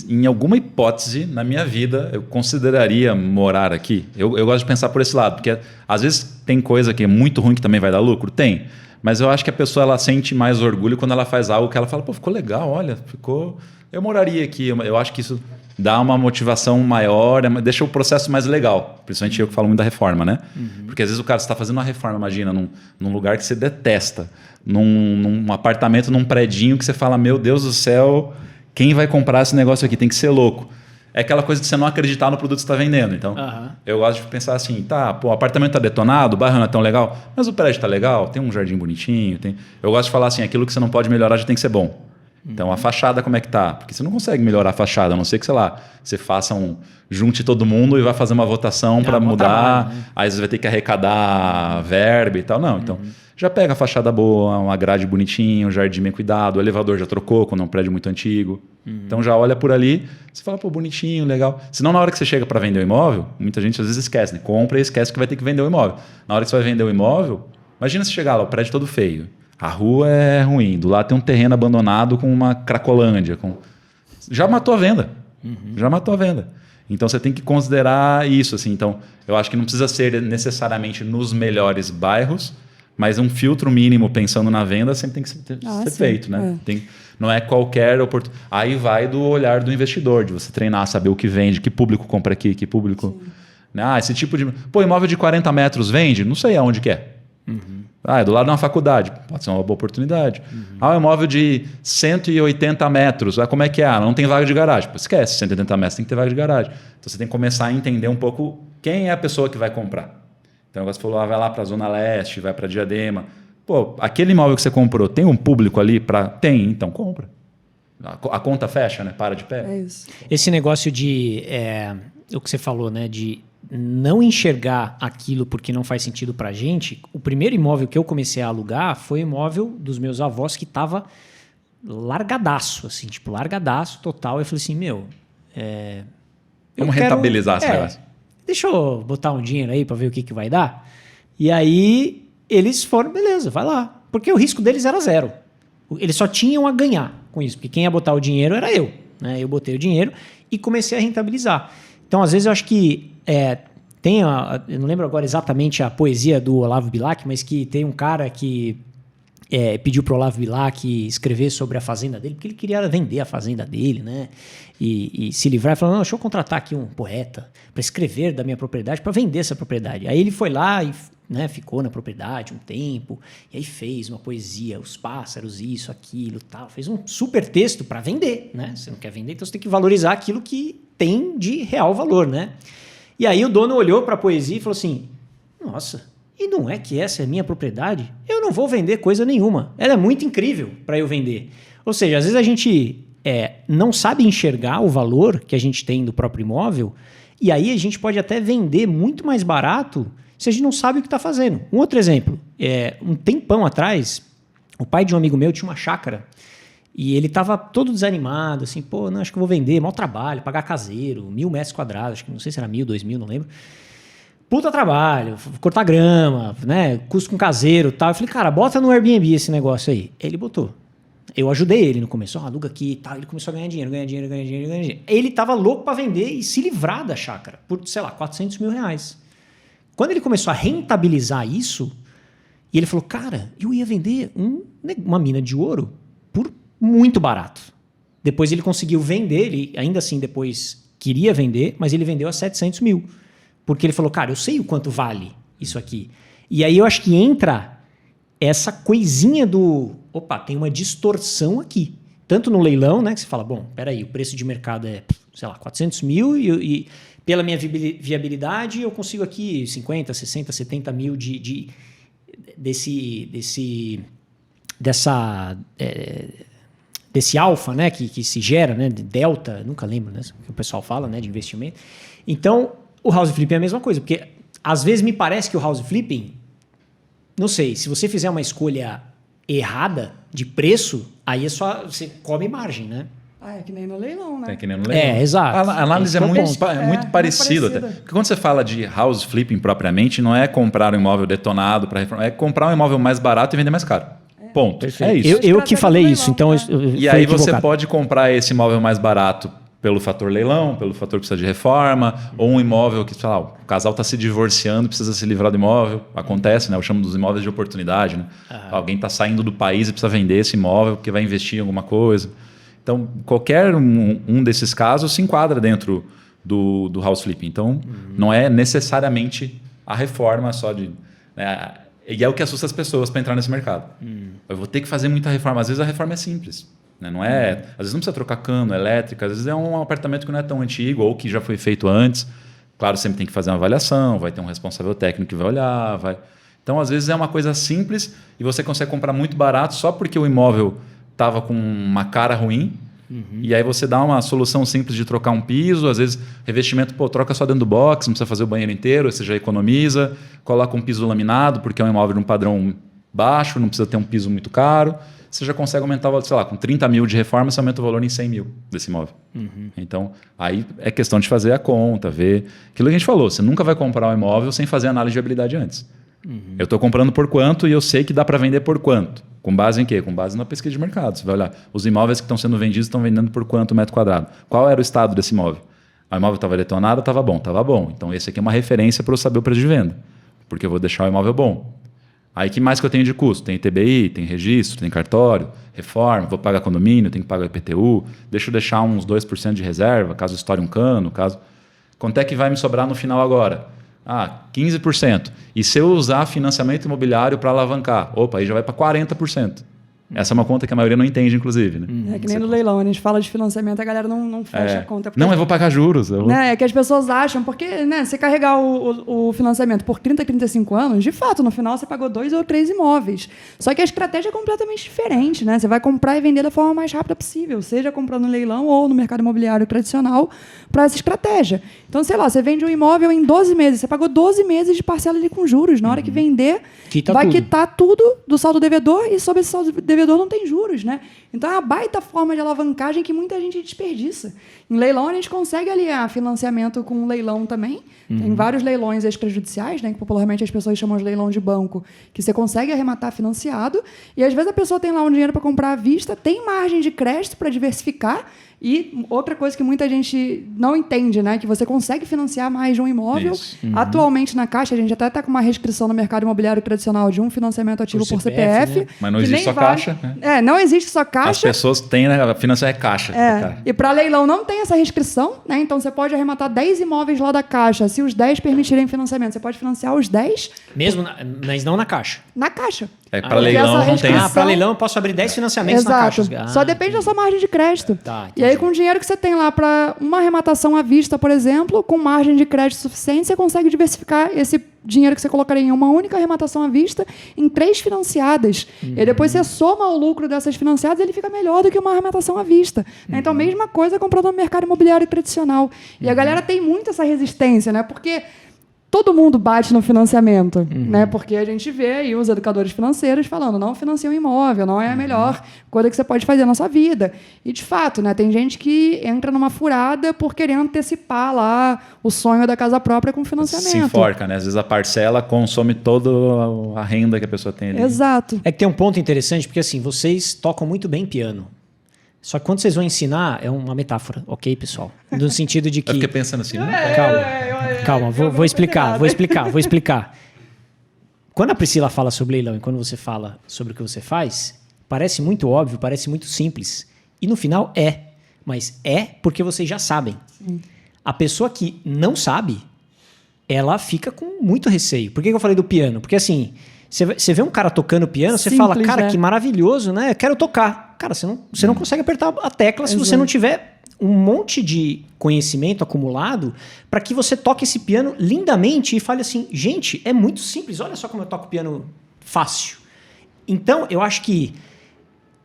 Speaker 2: Em alguma hipótese, na minha vida, eu consideraria morar aqui. Eu gosto de pensar por esse lado, porque às vezes tem coisa que é muito ruim que também vai dar lucro. Tem. Mas eu acho que a pessoa ela sente mais orgulho quando ela faz algo que ela fala, pô, ficou legal, olha, ficou... Eu moraria aqui. Eu acho que isso dá uma motivação maior, deixa o processo mais legal. Principalmente eu que falo muito da reforma, né? Porque às vezes o cara está fazendo uma reforma, imagina, num lugar que você detesta, num apartamento, num predinho que você fala, meu Deus do céu, quem vai comprar esse negócio aqui? Tem que ser louco. É aquela coisa de você não acreditar no produto que você está vendendo. Então, eu gosto de pensar assim, tá, pô, o apartamento está detonado, o bairro não é tão legal, mas o prédio está legal, tem um jardim bonitinho. Eu gosto de falar assim, aquilo que você não pode melhorar já tem que ser bom. Então, a fachada como é que tá? Porque você não consegue melhorar a fachada, a não ser que, sei lá, você faça junte todo mundo e vai fazer uma votação para mudar, trabalho, né? Aí você vai ter que arrecadar verba e tal. Não, então... Já pega a fachada boa, uma grade bonitinha, um jardim bem cuidado, o elevador já trocou quando é um prédio muito antigo. Então já olha por ali, você fala, pô, bonitinho, legal. Senão na hora que você chega para vender o imóvel, muita gente às vezes esquece, né? Compra e esquece que vai ter que vender o imóvel. Na hora que você vai vender o imóvel, imagina você chegar lá, o prédio todo feio, a rua é ruim, do lado tem um terreno abandonado com uma cracolândia. Já matou a venda. Já matou a venda. Então você tem que considerar isso. Assim. Então eu acho que não precisa ser necessariamente nos melhores bairros, mas um filtro mínimo pensando na venda sempre tem que ser feito, né? Não é qualquer oportunidade. Aí vai do olhar do investidor, de você treinar, saber o que vende, que público compra aqui, que público... esse tipo de... Pô, imóvel de 40 metros vende? Não sei aonde que é. É do lado de uma faculdade. Pode ser uma boa oportunidade. Um imóvel de 180 metros. Como é que é? Não tem vaga de garagem. Pô, esquece, 180 metros tem que ter vaga de garagem. Então você tem que começar a entender um pouco quem é a pessoa que vai comprar. Então, você falou, vai lá para a Zona Leste, vai para Diadema. Pô, aquele imóvel que você comprou, tem um público ali para... Tem, então compra. A conta fecha, né? Para de pé.
Speaker 1: É isso.
Speaker 3: Esse negócio de... o que você falou, né? De não enxergar aquilo porque não faz sentido para a gente. O primeiro imóvel que eu comecei a alugar foi o imóvel dos meus avós que estava largadaço, assim. Tipo, largadaço total. Eu falei assim,
Speaker 2: Vamos rentabilizar esse negócio.
Speaker 3: Deixa eu botar um dinheiro aí para ver o que vai dar. E aí eles foram, beleza, vai lá. Porque o risco deles era zero. Eles só tinham a ganhar com isso. Porque quem ia botar o dinheiro era eu. Né? Eu botei o dinheiro e comecei a rentabilizar. Então, às vezes, eu acho que eu não lembro agora exatamente a poesia do Olavo Bilac, mas que tem um cara que pediu para o Olavo Bilac escrever sobre a fazenda dele, porque ele queria vender a fazenda dele, né? E se livrar, falou, não, deixa eu contratar aqui um poeta para escrever da minha propriedade, para vender essa propriedade. Aí ele foi lá e ficou na propriedade um tempo, e aí fez uma poesia, os pássaros, isso, aquilo, tal. Fez um super texto para vender, né? Você não quer vender, então você tem que valorizar aquilo que tem de real valor, né? E aí o dono olhou para a poesia e falou assim, nossa, e não é que essa é minha propriedade? Eu não vou vender coisa nenhuma. Ela é muito incrível para eu vender. Ou seja, às vezes a gente não sabe enxergar o valor que a gente tem do próprio imóvel e aí a gente pode até vender muito mais barato se a gente não sabe o que está fazendo. Um outro exemplo. Um tempão atrás, o pai de um amigo meu tinha uma chácara e ele estava todo desanimado, assim, pô, não, acho que eu vou vender, mau trabalho, pagar caseiro, 1.000 metros quadrados, acho que não sei se era 1.000, 2.000, não lembro. Puta trabalho, cortar grama, né, custo com caseiro e tal. Eu falei, cara, bota no Airbnb esse negócio aí. Ele botou. Eu ajudei ele no começo, aluga aqui e tal. Ele começou a ganhar dinheiro. Ele tava louco para vender e se livrar da chácara por, sei lá, 400 mil reais. Quando ele começou a rentabilizar isso, e ele falou, cara, eu ia vender uma mina de ouro por muito barato. Depois ele conseguiu vender, ele ainda assim depois queria vender, mas ele vendeu a 700 mil. Porque ele falou, cara, eu sei o quanto vale isso aqui. E aí eu acho que entra essa coisinha do... Opa, tem uma distorção aqui. Tanto no leilão, né, que você fala, bom, peraí, o preço de mercado é, sei lá, 400 mil e pela minha viabilidade eu consigo aqui 50, 60, 70 mil desse alfa, né, que se gera, né, de delta, nunca lembro, né, que o pessoal fala, né, de investimento. Então, o house flipping é a mesma coisa, porque às vezes me parece que o house flipping, não sei, se você fizer uma escolha errada de preço, aí é só você come margem, né?
Speaker 1: É que nem no leilão, né?
Speaker 2: É que nem no leilão.
Speaker 3: Exato.
Speaker 2: A análise é muito parecida.
Speaker 1: parecida.
Speaker 2: Porque quando você fala de house flipping propriamente, não é comprar um imóvel detonado para reformar, é comprar um imóvel mais barato e vender mais caro. Ponto.
Speaker 3: Perfeito.
Speaker 2: É isso.
Speaker 3: Eu que falei
Speaker 1: leilão,
Speaker 3: isso, então
Speaker 1: né?
Speaker 2: E aí você pode comprar esse imóvel mais barato pelo fator leilão, pelo fator que precisa de reforma, ou um imóvel que, sei lá, o casal está se divorciando, precisa se livrar do imóvel. Acontece, né? Eu chamo dos imóveis de oportunidade. Né? Alguém está saindo do país e precisa vender esse imóvel porque vai investir em alguma coisa. Então, qualquer um desses casos se enquadra dentro do house flipping. Então, não é necessariamente a reforma só de... Né? E é o que assusta as pessoas para entrar nesse mercado. Eu vou ter que fazer muita reforma. Às vezes a reforma é simples. Né? Não é, às vezes não precisa trocar cano, elétrica. Às vezes é um apartamento que não é tão antigo ou que já foi feito antes. Claro, sempre tem que fazer uma avaliação, vai ter um responsável técnico que vai olhar. Então, às vezes é uma coisa simples e você consegue comprar muito barato só porque o imóvel estava com uma cara ruim. E aí você dá uma solução simples de trocar um piso, às vezes revestimento, troca só dentro do box, não precisa fazer o banheiro inteiro, você já economiza, coloca um piso laminado, porque é um imóvel de um padrão baixo, não precisa ter um piso muito caro, você já consegue aumentar, sei lá, com 30 mil de reforma, você aumenta o valor em 100 mil desse imóvel. Então, aí é questão de fazer a conta, ver... Aquilo que a gente falou, você nunca vai comprar um imóvel sem fazer análise de viabilidade antes. Eu estou comprando por quanto e eu sei que dá para vender por quanto. Com base em quê? Com base na pesquisa de mercado. Você vai olhar, os imóveis que estão sendo vendidos estão vendendo por quanto metro quadrado? Qual era o estado desse imóvel? O imóvel estava detonado, estava bom. Estava bom. Então, esse aqui é uma referência para eu saber o preço de venda. Porque eu vou deixar o imóvel bom. Aí, que mais que eu tenho de custo? Tem ITBI, tem registro, tem cartório, reforma, vou pagar condomínio, tenho que pagar IPTU, deixa eu deixar uns 2% de reserva, caso estoure um cano, caso... Quanto é que vai me sobrar no final agora? 15%. E se eu usar financiamento imobiliário para alavancar? Opa, aí já vai para 40%. Essa é uma conta que a maioria não entende, inclusive. Né?
Speaker 1: É que nem no leilão, a gente fala de financiamento, a galera não fecha a conta.
Speaker 2: Não, eu vou pagar juros.
Speaker 1: Né, é que as pessoas acham, porque né, você carregar o financiamento por 30, 35 anos, de fato, no final você pagou 2 ou 3 imóveis. Só que a estratégia é completamente diferente. Né? Você vai comprar e vender da forma mais rápida possível, seja comprando no leilão ou no mercado imobiliário tradicional, para essa estratégia. Então, sei lá, você vende um imóvel em 12 meses, você pagou 12 meses de parcela ali com juros. Na hora que vender, vai quitar tudo do saldo devedor e sobre esse saldo devedor não tem juros, né? Então é uma baita forma de alavancagem que muita gente desperdiça. Em leilão a gente consegue aliar financiamento com leilão também. Tem vários leilões extrajudiciais, né, que popularmente as pessoas chamam de leilão de banco, que você consegue arrematar financiado e às vezes a pessoa tem lá um dinheiro para comprar à vista, tem margem de crédito para diversificar. E outra coisa que muita gente não entende, né? Que você consegue financiar mais de um imóvel. Atualmente, na Caixa, a gente até está com uma restrição no mercado imobiliário tradicional de um financiamento ativo por CPF.
Speaker 2: Né? Mas não existe só Caixa. Né?
Speaker 1: Não existe só Caixa.
Speaker 2: As pessoas têm, né? A financiação é Caixa.
Speaker 1: E para leilão não tem essa restrição, né? Então você pode arrematar 10 imóveis lá da Caixa. Se os 10 permitirem financiamento, você pode financiar os 10.
Speaker 3: Mas não na Caixa.
Speaker 1: Na Caixa.
Speaker 2: Para leilão não tem.
Speaker 3: Para leilão eu posso abrir 10 financiamentos na Caixa.
Speaker 1: Só depende da sua margem de crédito. E aí, com o dinheiro que você tem lá para uma arrematação à vista, por exemplo, com margem de crédito suficiente, você consegue diversificar esse dinheiro que você colocaria em uma única arrematação à vista em 3 financiadas. E aí depois você soma o lucro dessas financiadas e ele fica melhor do que uma arrematação à vista. Então, mesma coisa comprando no mercado imobiliário tradicional. E a galera tem muito essa resistência, né? Porque todo mundo bate no financiamento, né? Porque a gente vê aí os educadores financeiros falando, não financia um imóvel, não é a melhor coisa que você pode fazer na sua vida. E, de fato, né, tem gente que entra numa furada por querer antecipar lá o sonho da casa própria com financiamento.
Speaker 2: Se enforca, né? Às vezes a parcela consome toda a renda que a pessoa tem ali.
Speaker 1: Exato.
Speaker 3: É que tem um ponto interessante, porque assim, vocês tocam muito bem piano. Só que quando vocês vão ensinar, é uma metáfora, ok, pessoal? No sentido de que...
Speaker 2: Eu fiquei pensando assim,
Speaker 3: Calma, vou explicar. Quando a Priscila fala sobre leilão e quando você fala sobre o que você faz, Parece muito óbvio, parece muito simples. E no final é. Mas é porque vocês já sabem. Sim. A pessoa que não sabe, ela fica com muito receio. Por que eu falei do piano? Porque assim, você vê um cara tocando piano, você fala, cara, que maravilhoso, né? Eu quero tocar. Cara, você não consegue apertar a tecla se você não tiver um monte de conhecimento acumulado para que você toque esse piano lindamente e fale assim, gente, é muito simples, olha só como eu toco piano fácil. Então, eu acho que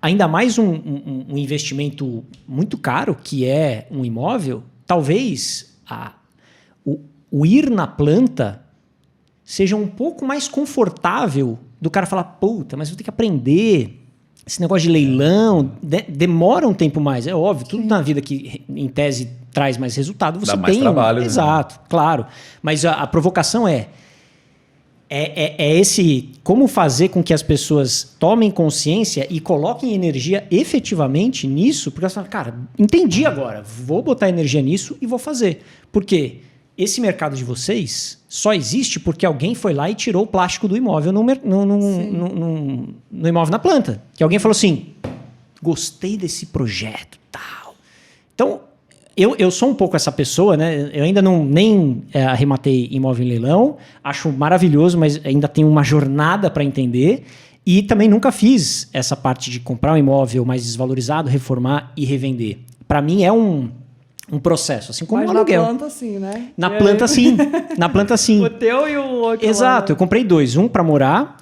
Speaker 3: ainda mais um investimento muito caro, que é um imóvel, talvez o ir na planta seja um pouco mais confortável do cara falar, puta, mas eu vou ter que aprender. Esse negócio de leilão demora um tempo mais, é óbvio. Tudo na vida que, em tese, traz mais resultado, você
Speaker 2: dá mais
Speaker 3: tem
Speaker 2: trabalho.
Speaker 3: Exato, claro. Mas a provocação é esse como fazer com que as pessoas tomem consciência e coloquem energia efetivamente nisso, porque elas falam, cara, entendi agora, vou botar energia nisso e vou fazer. Por quê? Esse mercado de vocês só existe porque alguém foi lá e tirou o plástico do imóvel no imóvel na planta. Que alguém falou assim, gostei desse projeto, tal. Então, eu sou um pouco essa pessoa, né? Eu ainda nem arrematei imóvel em leilão, acho maravilhoso, mas ainda tenho uma jornada para entender. E também nunca fiz essa parte de comprar um imóvel mais desvalorizado, reformar e revender. Para mim é um processo, assim como um aluguel.
Speaker 1: Na planta sim, né?
Speaker 3: Na planta sim. Na planta sim.
Speaker 1: O teu e o outro.
Speaker 3: Exato, eu comprei 2, um para morar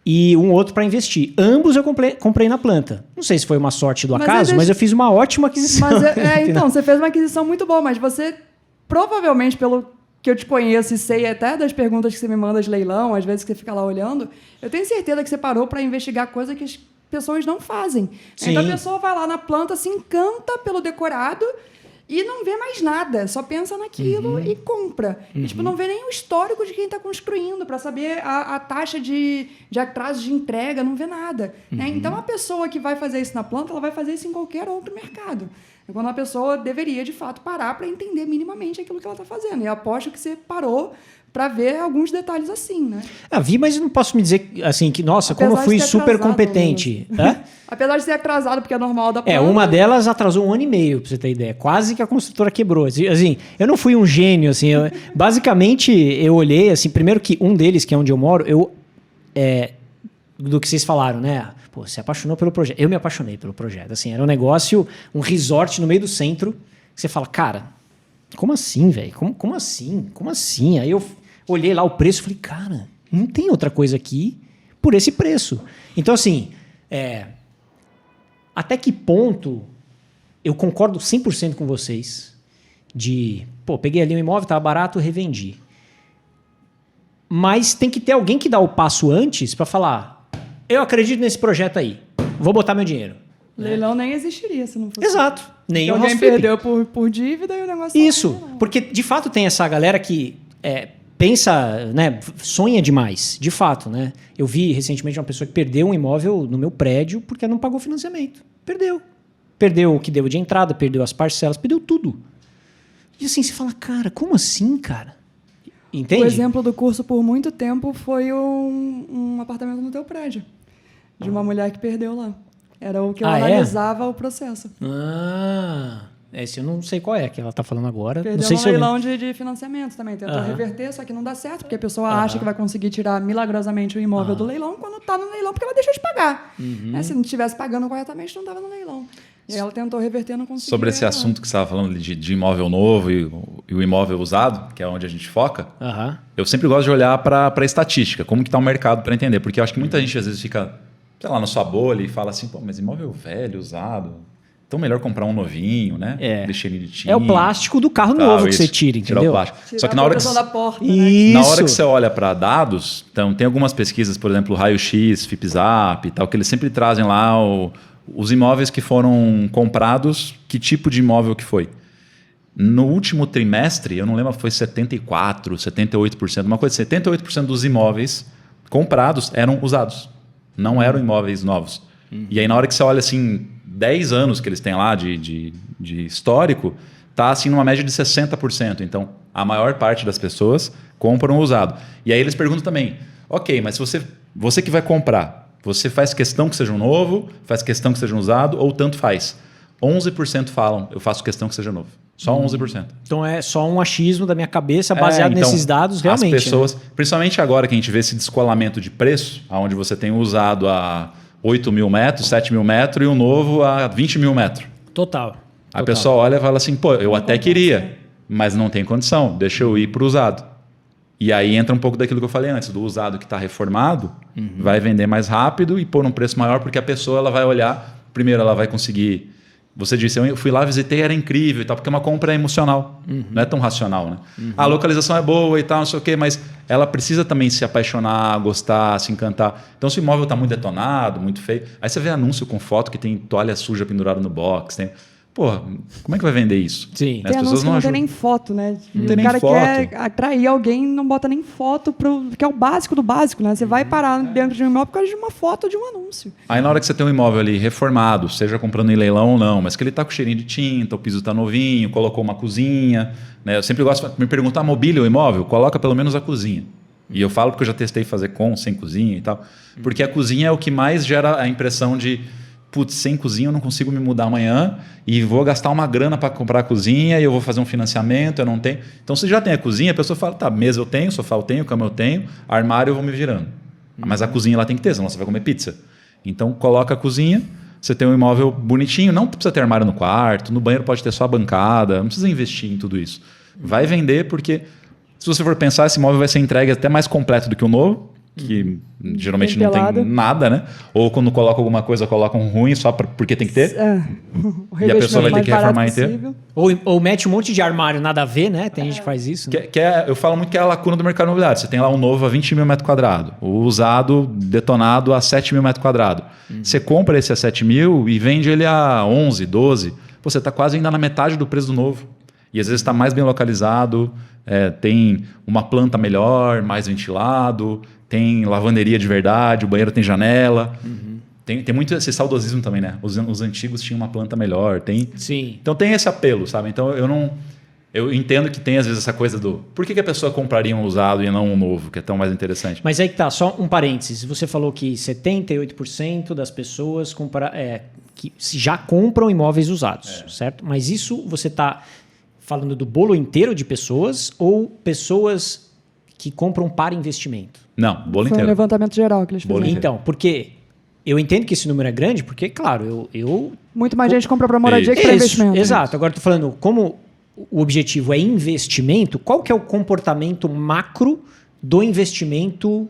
Speaker 3: e um outro para investir. Ambos eu comprei na planta. Não sei se foi uma sorte do acaso, mas eu fiz uma ótima aquisição.
Speaker 1: Mas então, você fez uma aquisição muito boa, mas você provavelmente, pelo que eu te conheço e sei até das perguntas que você me manda de leilão, às vezes que você fica lá olhando, eu tenho certeza que você parou para investigar coisas que as pessoas não fazem.
Speaker 3: Sim.
Speaker 1: Então a pessoa vai lá na planta, se encanta pelo decorado e não vê mais nada, só pensa naquilo e compra. E, tipo, não vê nem o histórico de quem está construindo, para saber a taxa de atraso de entrega, não vê nada. Né? Então, a pessoa que vai fazer isso na planta, ela vai fazer isso em qualquer outro mercado. É quando a pessoa deveria, de fato, parar para entender minimamente aquilo que ela está fazendo. E eu aposto que você parou para ver alguns detalhes assim, né?
Speaker 3: Vi, mas eu não posso me dizer assim que, nossa, como eu fui super competente.
Speaker 1: Apesar de ser atrasado, porque é normal da planta.
Speaker 3: Uma delas atrasou 1 ano e meio, pra você ter ideia. Quase que a construtora quebrou. Assim, eu não fui um gênio, assim. Basicamente, eu olhei, assim, primeiro que um deles, que é onde eu moro, do que vocês falaram, né? Pô, você apaixonou pelo projeto. Eu me apaixonei pelo projeto. Assim, era um negócio, um resort no meio do centro, que você fala, cara, como assim, velho? Como assim? Como assim? Aí eu olhei lá o preço e falei, cara, não tem outra coisa aqui por esse preço. Então, assim, até que ponto eu concordo 100% com vocês de, peguei ali um imóvel, estava barato, revendi. Mas tem que ter alguém que dá o passo antes para falar, eu acredito nesse projeto aí, vou botar meu dinheiro.
Speaker 1: Leilão nem existiria se não fosse.
Speaker 3: Exato. Nem
Speaker 1: alguém perdeu por dívida e o negócio...
Speaker 3: Isso, porque de fato tem essa galera que pensa, né, sonha demais, de fato, né? Eu vi recentemente uma pessoa que perdeu um imóvel no meu prédio porque não pagou financiamento. Perdeu. Perdeu o que deu de entrada, perdeu as parcelas, perdeu tudo. E assim, você fala, cara, como assim, cara? Entende?
Speaker 1: O exemplo do curso por muito tempo foi um apartamento no teu prédio, de uma mulher que perdeu lá. Era o que eu analisava o processo.
Speaker 3: Esse eu não sei qual é que ela está falando agora.
Speaker 1: Perdeu
Speaker 3: não sei
Speaker 1: no leilão de financiamento também. Tentou reverter, só que não dá certo, porque a pessoa acha que vai conseguir tirar milagrosamente o imóvel do leilão quando está no leilão, porque ela deixou de pagar. Se não estivesse pagando corretamente, não estava no leilão. E aí ela tentou reverter, não conseguiu.
Speaker 2: Sobre esse assunto que você estava falando de imóvel novo e o imóvel usado, que é onde a gente foca, eu sempre gosto de olhar para a estatística, como que está o mercado para entender. Porque eu acho que muita gente às vezes fica, sei lá, na sua bolha e fala assim, pô, mas imóvel velho, usado, então melhor comprar um novinho, né? Deixar ele de tinta.
Speaker 3: É o plástico do carro novo que você tira, entendeu?
Speaker 2: Tirar o plástico.
Speaker 1: Tirar
Speaker 2: só que na hora
Speaker 1: da porta,
Speaker 2: na hora que você olha para dados, então tem algumas pesquisas, por exemplo, o raio-x, FIPZAP e tal, que eles sempre trazem lá os imóveis que foram comprados, que tipo de imóvel que foi. No último trimestre, eu não lembro, foi 74%, 78%, uma coisa assim, 78% dos imóveis comprados eram usados, não eram imóveis novos. E aí na hora que você olha assim, 10 anos que eles têm lá de histórico, está assim numa média de 60%. Então, a maior parte das pessoas compram usado. E aí eles perguntam também, ok, mas se você que vai comprar, Você faz questão que seja um novo, faz questão que seja um usado, ou tanto faz. 11% falam, eu faço questão que seja novo. Só 11%.
Speaker 3: Então é só um achismo da minha cabeça baseado nesses dados, realmente.
Speaker 2: As pessoas, principalmente agora que a gente vê esse descolamento de preço, onde você tem um usado a 8 mil metros, 7 mil metros e um novo a 20 mil metros.
Speaker 3: Total.
Speaker 2: A pessoa olha e fala assim, pô, eu até queria, mas não tem condição, deixa eu ir para o usado. E aí entra um pouco daquilo que eu falei antes, do usado que está reformado, vai vender mais rápido e pôr um preço maior, porque a pessoa ela vai olhar, primeiro ela vai conseguir... Você disse, eu fui lá, visitei, era incrível e tal, porque uma compra é emocional, não é tão racional, né? A localização é boa e tal, não sei o quê, mas ela precisa também se apaixonar, gostar, se encantar. Então, se o imóvel está muito detonado, muito feio, aí você vê anúncio com foto que tem toalha suja pendurada no box, tem... Porra, como é que vai vender isso?
Speaker 3: Sim.
Speaker 1: As pessoas não tem nem foto, né?
Speaker 2: Não tem
Speaker 1: o cara
Speaker 2: nem foto.
Speaker 1: quer atrair alguém, não bota nem foto, que é o básico do básico, né? Você vai parar dentro de um imóvel por causa de uma foto de um anúncio.
Speaker 2: Aí na hora que você tem um imóvel ali reformado, seja comprando em leilão ou não, mas que ele tá com cheirinho de tinta, o piso tá novinho, colocou uma cozinha, né? Eu sempre gosto de me perguntar, mobília ou imóvel? Coloca pelo menos a cozinha. E eu falo porque eu já testei fazer com, sem cozinha e tal. Porque a cozinha é o que mais gera a impressão de putz, sem cozinha eu não consigo me mudar amanhã e vou gastar uma grana para comprar a cozinha e eu vou fazer um financiamento, eu não tenho. Então, se já tem a cozinha, a pessoa fala, tá, mesa eu tenho, sofá eu tenho, cama eu tenho, armário eu vou me virando. Mas a cozinha lá tem que ter, senão você vai comer pizza. Então, coloca a cozinha, você tem um imóvel bonitinho, não precisa ter armário no quarto, no banheiro pode ter só a bancada, não precisa investir em tudo isso. Vai vender porque, se você for pensar, esse imóvel vai ser entregue até mais completo do que o novo, que geralmente não tem nada, né? Ou quando coloca alguma coisa, coloca um ruim só porque tem que ter. E a pessoa vai ter que reformar inteiro.
Speaker 3: Ou mete um monte de armário, nada a ver, né? Tem gente que faz isso. Né?
Speaker 2: Eu falo muito que é a lacuna do mercado imobiliário. Você tem lá um novo a 20 mil metros quadrados, o usado detonado a 7 mil metros quadrados. Você compra esse a 7 mil e vende ele a 11, 12. Você está quase ainda na metade do preço do novo. E às vezes está mais bem localizado, tem uma planta melhor, mais ventilado, tem lavanderia de verdade, o banheiro tem janela. Tem muito esse saudosismo também, né? Os antigos tinham uma planta melhor.
Speaker 3: Sim.
Speaker 2: Então tem esse apelo, sabe? Então eu entendo que tem às vezes essa coisa do... Por que a pessoa compraria um usado e não um novo, que é tão mais interessante?
Speaker 3: Mas aí que tá, só um parênteses. Você falou que 78% das pessoas que já compram imóveis usados, certo? Mas isso você está falando do bolo inteiro de pessoas ou pessoas que compram para investimento?
Speaker 2: Não, bolo inteiro.
Speaker 1: Foi um levantamento geral que eles fizeram.
Speaker 3: Então, porque eu entendo que esse número é grande, porque, claro, eu
Speaker 1: muito mais gente compra para moradia que para investimento.
Speaker 3: Exato. Agora estou falando, como o objetivo é investimento, qual que é o comportamento macro do investimento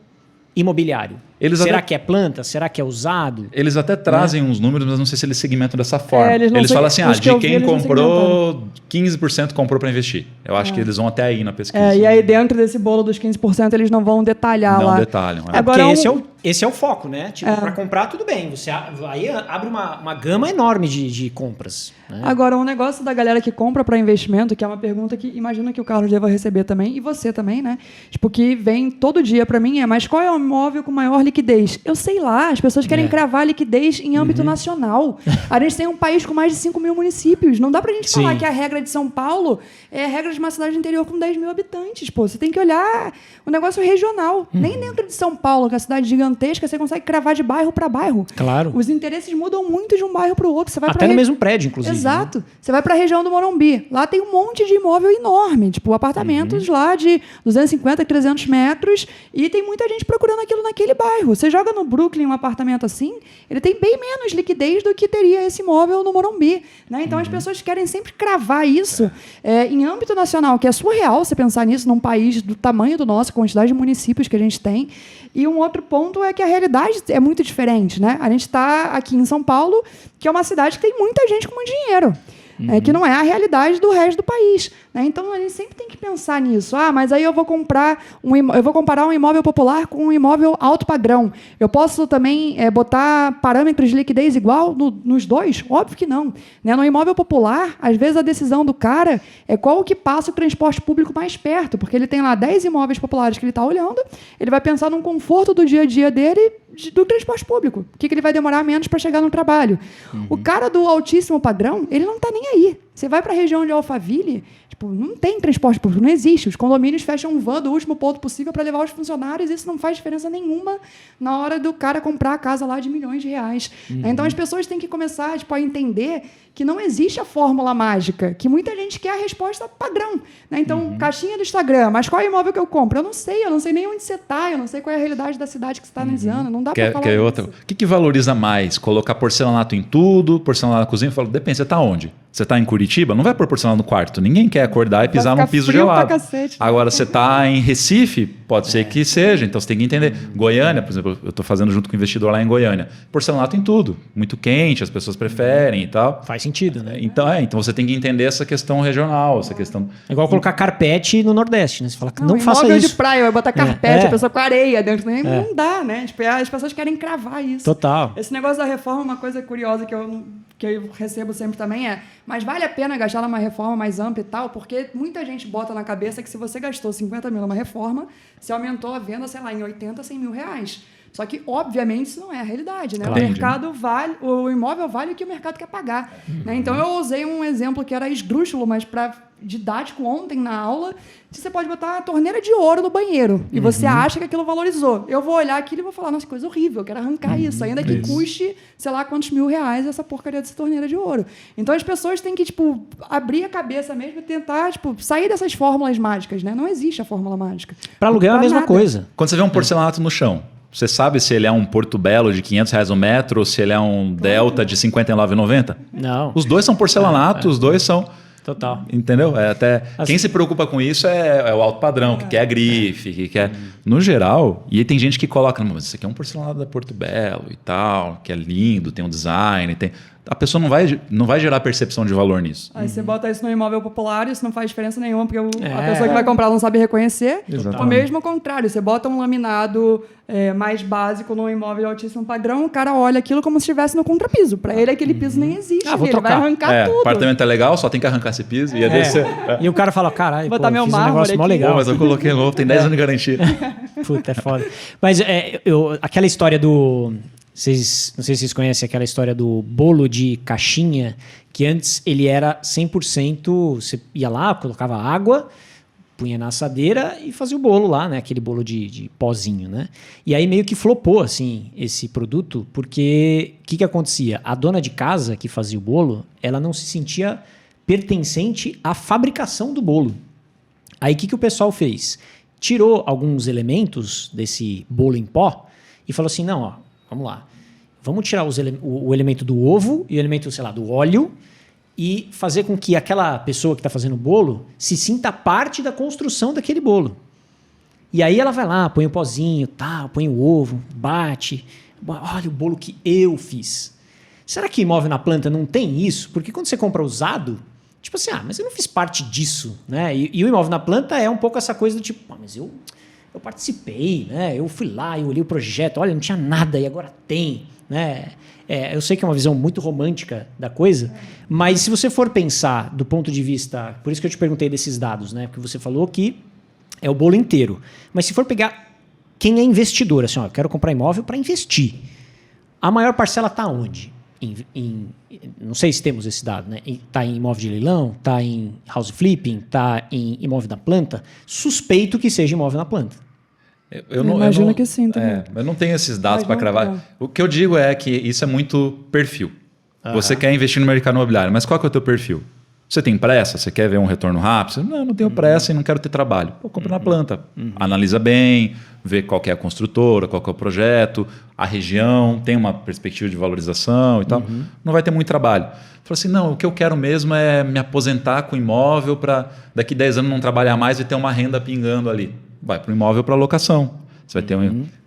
Speaker 3: imobiliário? Será que é planta? Será que é usado?
Speaker 2: Eles até trazem uns números, mas não sei se eles segmentam dessa forma.
Speaker 1: Eles
Speaker 2: falam assim, de quem comprou, 15% comprou para investir. Eu acho que eles vão até aí na pesquisa.
Speaker 1: E aí dentro desse bolo dos 15% eles não vão detalhar lá.
Speaker 2: Não detalham.
Speaker 3: Agora, porque esse é o foco, né? Tipo, para comprar tudo bem. Você aí abre uma gama enorme de compras. Né?
Speaker 1: Agora, um negócio da galera que compra para investimento, que é uma pergunta que imagino que o Carlos deva receber também, e você também, né? Tipo, que vem todo dia para mim mas qual é o imóvel com maior liquidez? Eu sei lá, as pessoas querem cravar liquidez em âmbito nacional. A gente tem um país com mais de 5 mil municípios. Não dá pra gente falar que a regra de São Paulo é a regra de uma cidade interior com 10 mil habitantes. Pô, você tem que olhar o negócio regional. Nem dentro de São Paulo, que é uma cidade gigantesca, você consegue cravar de bairro para bairro.
Speaker 3: Claro.
Speaker 1: Os interesses mudam muito de um bairro para o outro. Você vai
Speaker 3: até no mesmo prédio, inclusive.
Speaker 1: Exato. Né? Você vai para a região do Morumbi. Lá tem um monte de imóvel enorme, tipo apartamentos lá de 250, 300 metros, e tem muita gente procurando aquilo naquele bairro. Você joga no Brooklyn um apartamento assim, ele tem bem menos liquidez do que teria esse imóvel no Morumbi. Né? Então as pessoas querem sempre cravar isso em âmbito nacional, que é surreal você pensar nisso num país do tamanho do nosso, quantidade de municípios que a gente tem. E um outro ponto é que a realidade é muito diferente. Né? A gente está aqui em São Paulo, que é uma cidade que tem muita gente com muito dinheiro. Que não é a realidade do resto do país. Né? Então, a gente sempre tem que pensar nisso. Mas aí eu vou comparar um imóvel popular com um imóvel alto padrão. Eu posso também botar parâmetros de liquidez igual nos dois? Óbvio que não. Né? No imóvel popular, às vezes a decisão do cara é qual que passa o transporte público mais perto, porque ele tem lá 10 imóveis populares que ele está olhando, ele vai pensar no conforto do dia a dia dele do transporte público. O que ele vai demorar menos para chegar no trabalho. O cara do altíssimo padrão, ele não está nem aí. Você vai para a região de Alphaville, tipo, não tem transporte público, não existe. Os condomínios fecham um van do último ponto possível para levar os funcionários, e isso não faz diferença nenhuma na hora do cara comprar a casa lá de milhões de reais. Então, as pessoas têm que começar tipo, a entender que não existe a fórmula mágica, que muita gente quer a resposta padrão. Né? Então, caixinha do Instagram, mas qual é o imóvel que eu compro? Eu não sei nem onde você está, eu não sei qual é a realidade da cidade que você está analisando, não dá para falar isso.
Speaker 2: Outra. O que valoriza mais? Colocar porcelanato em tudo, porcelanato na cozinha? Eu falo, depende, você está onde? Você está em Curitiba? Não vai pôr porcelanato no quarto. Ninguém quer acordar e pisar num piso gelado. Agora, você está em Recife? Pode ser que seja, então você tem que entender. Goiânia, por exemplo, eu estou fazendo junto com o investidor lá em Goiânia. Porcelanato em tudo. Muito quente, as pessoas preferem e tal.
Speaker 3: Faz sentido, né?
Speaker 2: Então você tem que entender essa questão regional, essa questão...
Speaker 3: É igual colocar carpete no Nordeste, né? Você fala que não faça isso.
Speaker 1: Imóvel de praia, vai botar carpete, a pessoa com areia dentro. Não dá, né? Tipo, as pessoas querem cravar isso.
Speaker 3: Total.
Speaker 1: Esse negócio da reforma, uma coisa curiosa que eu recebo sempre também mas vale a pena gastar numa reforma mais ampla e tal, porque muita gente bota na cabeça que se você gastou 50 mil numa reforma, você aumentou a venda, sei lá, em 80, 100 mil reais. Só que, obviamente, isso não é a realidade, né?
Speaker 2: Claro.
Speaker 1: O mercado vale, o imóvel vale o que o mercado quer pagar. Né? Então, eu usei um exemplo que era esdrúxulo, mas didático ontem na aula, que você pode botar uma torneira de ouro no banheiro e você acha que aquilo valorizou. Eu vou olhar aquilo e vou falar, nossa, coisa horrível, eu quero arrancar isso, ainda que custe, sei lá, quantos mil reais essa porcaria dessa torneira de ouro. Então, as pessoas têm que, tipo, abrir a cabeça mesmo e tentar, tipo, sair dessas fórmulas mágicas, né? Não existe a fórmula mágica.
Speaker 3: Para aluguel é a mesma coisa.
Speaker 2: Quando você vê um porcelanato no chão, você sabe se ele é um Porto Belo de R$500 o metro ou se ele é um Delta de R$ 59,90?
Speaker 3: Não.
Speaker 2: Os dois são porcelanato, os dois são...
Speaker 3: Total.
Speaker 2: Entendeu? Quem se preocupa com isso é o alto padrão, que quer a grife, que quer... No geral, e aí tem gente que coloca, mas isso aqui é um porcelanato da Porto Belo e tal, que é lindo, tem um design, tem... A pessoa não vai gerar percepção de valor nisso.
Speaker 1: Aí você bota isso no imóvel popular, isso não faz diferença nenhuma, porque a pessoa que vai comprar não sabe reconhecer.
Speaker 2: Exatamente.
Speaker 1: Ou mesmo ao contrário, você bota um laminado mais básico num imóvel de altíssimo padrão, o cara olha aquilo como se estivesse no contrapiso. Para ele, aquele piso nem existe.
Speaker 3: Vou
Speaker 1: ele
Speaker 3: trocar.
Speaker 1: vai arrancar tudo.
Speaker 2: O apartamento é legal, só tem que arrancar esse piso. E
Speaker 3: E o cara fala, caralho,
Speaker 1: botar meu
Speaker 3: fiz um
Speaker 1: mármore
Speaker 3: negócio mó
Speaker 1: aqui.
Speaker 3: legal.
Speaker 2: Mas eu coloquei novo, tem 10 anos de garantia.
Speaker 3: Puta, é foda. Mas aquela história do... não sei se vocês conhecem aquela história do bolo de caixinha, que antes ele era 100%, você ia lá, colocava água, punha na assadeira e fazia o bolo lá, né? Aquele bolo de pozinho, né? E aí meio que flopou, assim, esse produto, porque o que acontecia? A dona de casa que fazia o bolo, ela não se sentia pertencente à fabricação do bolo. Aí o que o pessoal fez? Tirou alguns elementos desse bolo em pó e falou assim, não, ó, vamos lá. Vamos tirar o elemento do ovo e o elemento, sei lá, do óleo e fazer com que aquela pessoa que está fazendo o bolo se sinta parte da construção daquele bolo. E aí ela vai lá, põe o pozinho, tá, põe o ovo, bate. Olha o bolo que eu fiz. Será que imóvel na planta não tem isso? Porque quando você compra usado, tipo assim, mas eu não fiz parte disso, né? E o imóvel na planta é um pouco essa coisa do tipo, mas eu participei, né? Eu fui lá, eu olhei o projeto, olha, não tinha nada e agora tem, né? Eu sei que é uma visão muito romântica da coisa, mas se você for pensar do ponto de vista... Por isso que eu te perguntei desses dados, né? Porque você falou que é o bolo inteiro. Mas se for pegar quem é investidor, assim, eu quero comprar imóvel para investir. A maior parcela está onde? Não sei se temos esse dado, né? Está em imóvel de leilão, está em house flipping, está em imóvel na planta. Suspeito que seja imóvel na planta.
Speaker 1: Eu imagino que sim também.
Speaker 2: Eu não tenho esses dados para cravar. O que eu digo é que isso é muito perfil. Você quer investir no mercado imobiliário, mas qual que é o teu perfil? Você tem pressa? Você quer ver um retorno rápido? Você, não tenho pressa e não quero ter trabalho. Compra na planta. Analisa bem, vê qual que é a construtora, qual que é o projeto, a região, tem uma perspectiva de valorização e tal. Não vai ter muito trabalho. Fala assim, não, o que eu quero mesmo é me aposentar com imóvel para daqui 10 anos não trabalhar mais e ter uma renda pingando ali. Vai para o imóvel para locação. Você vai ter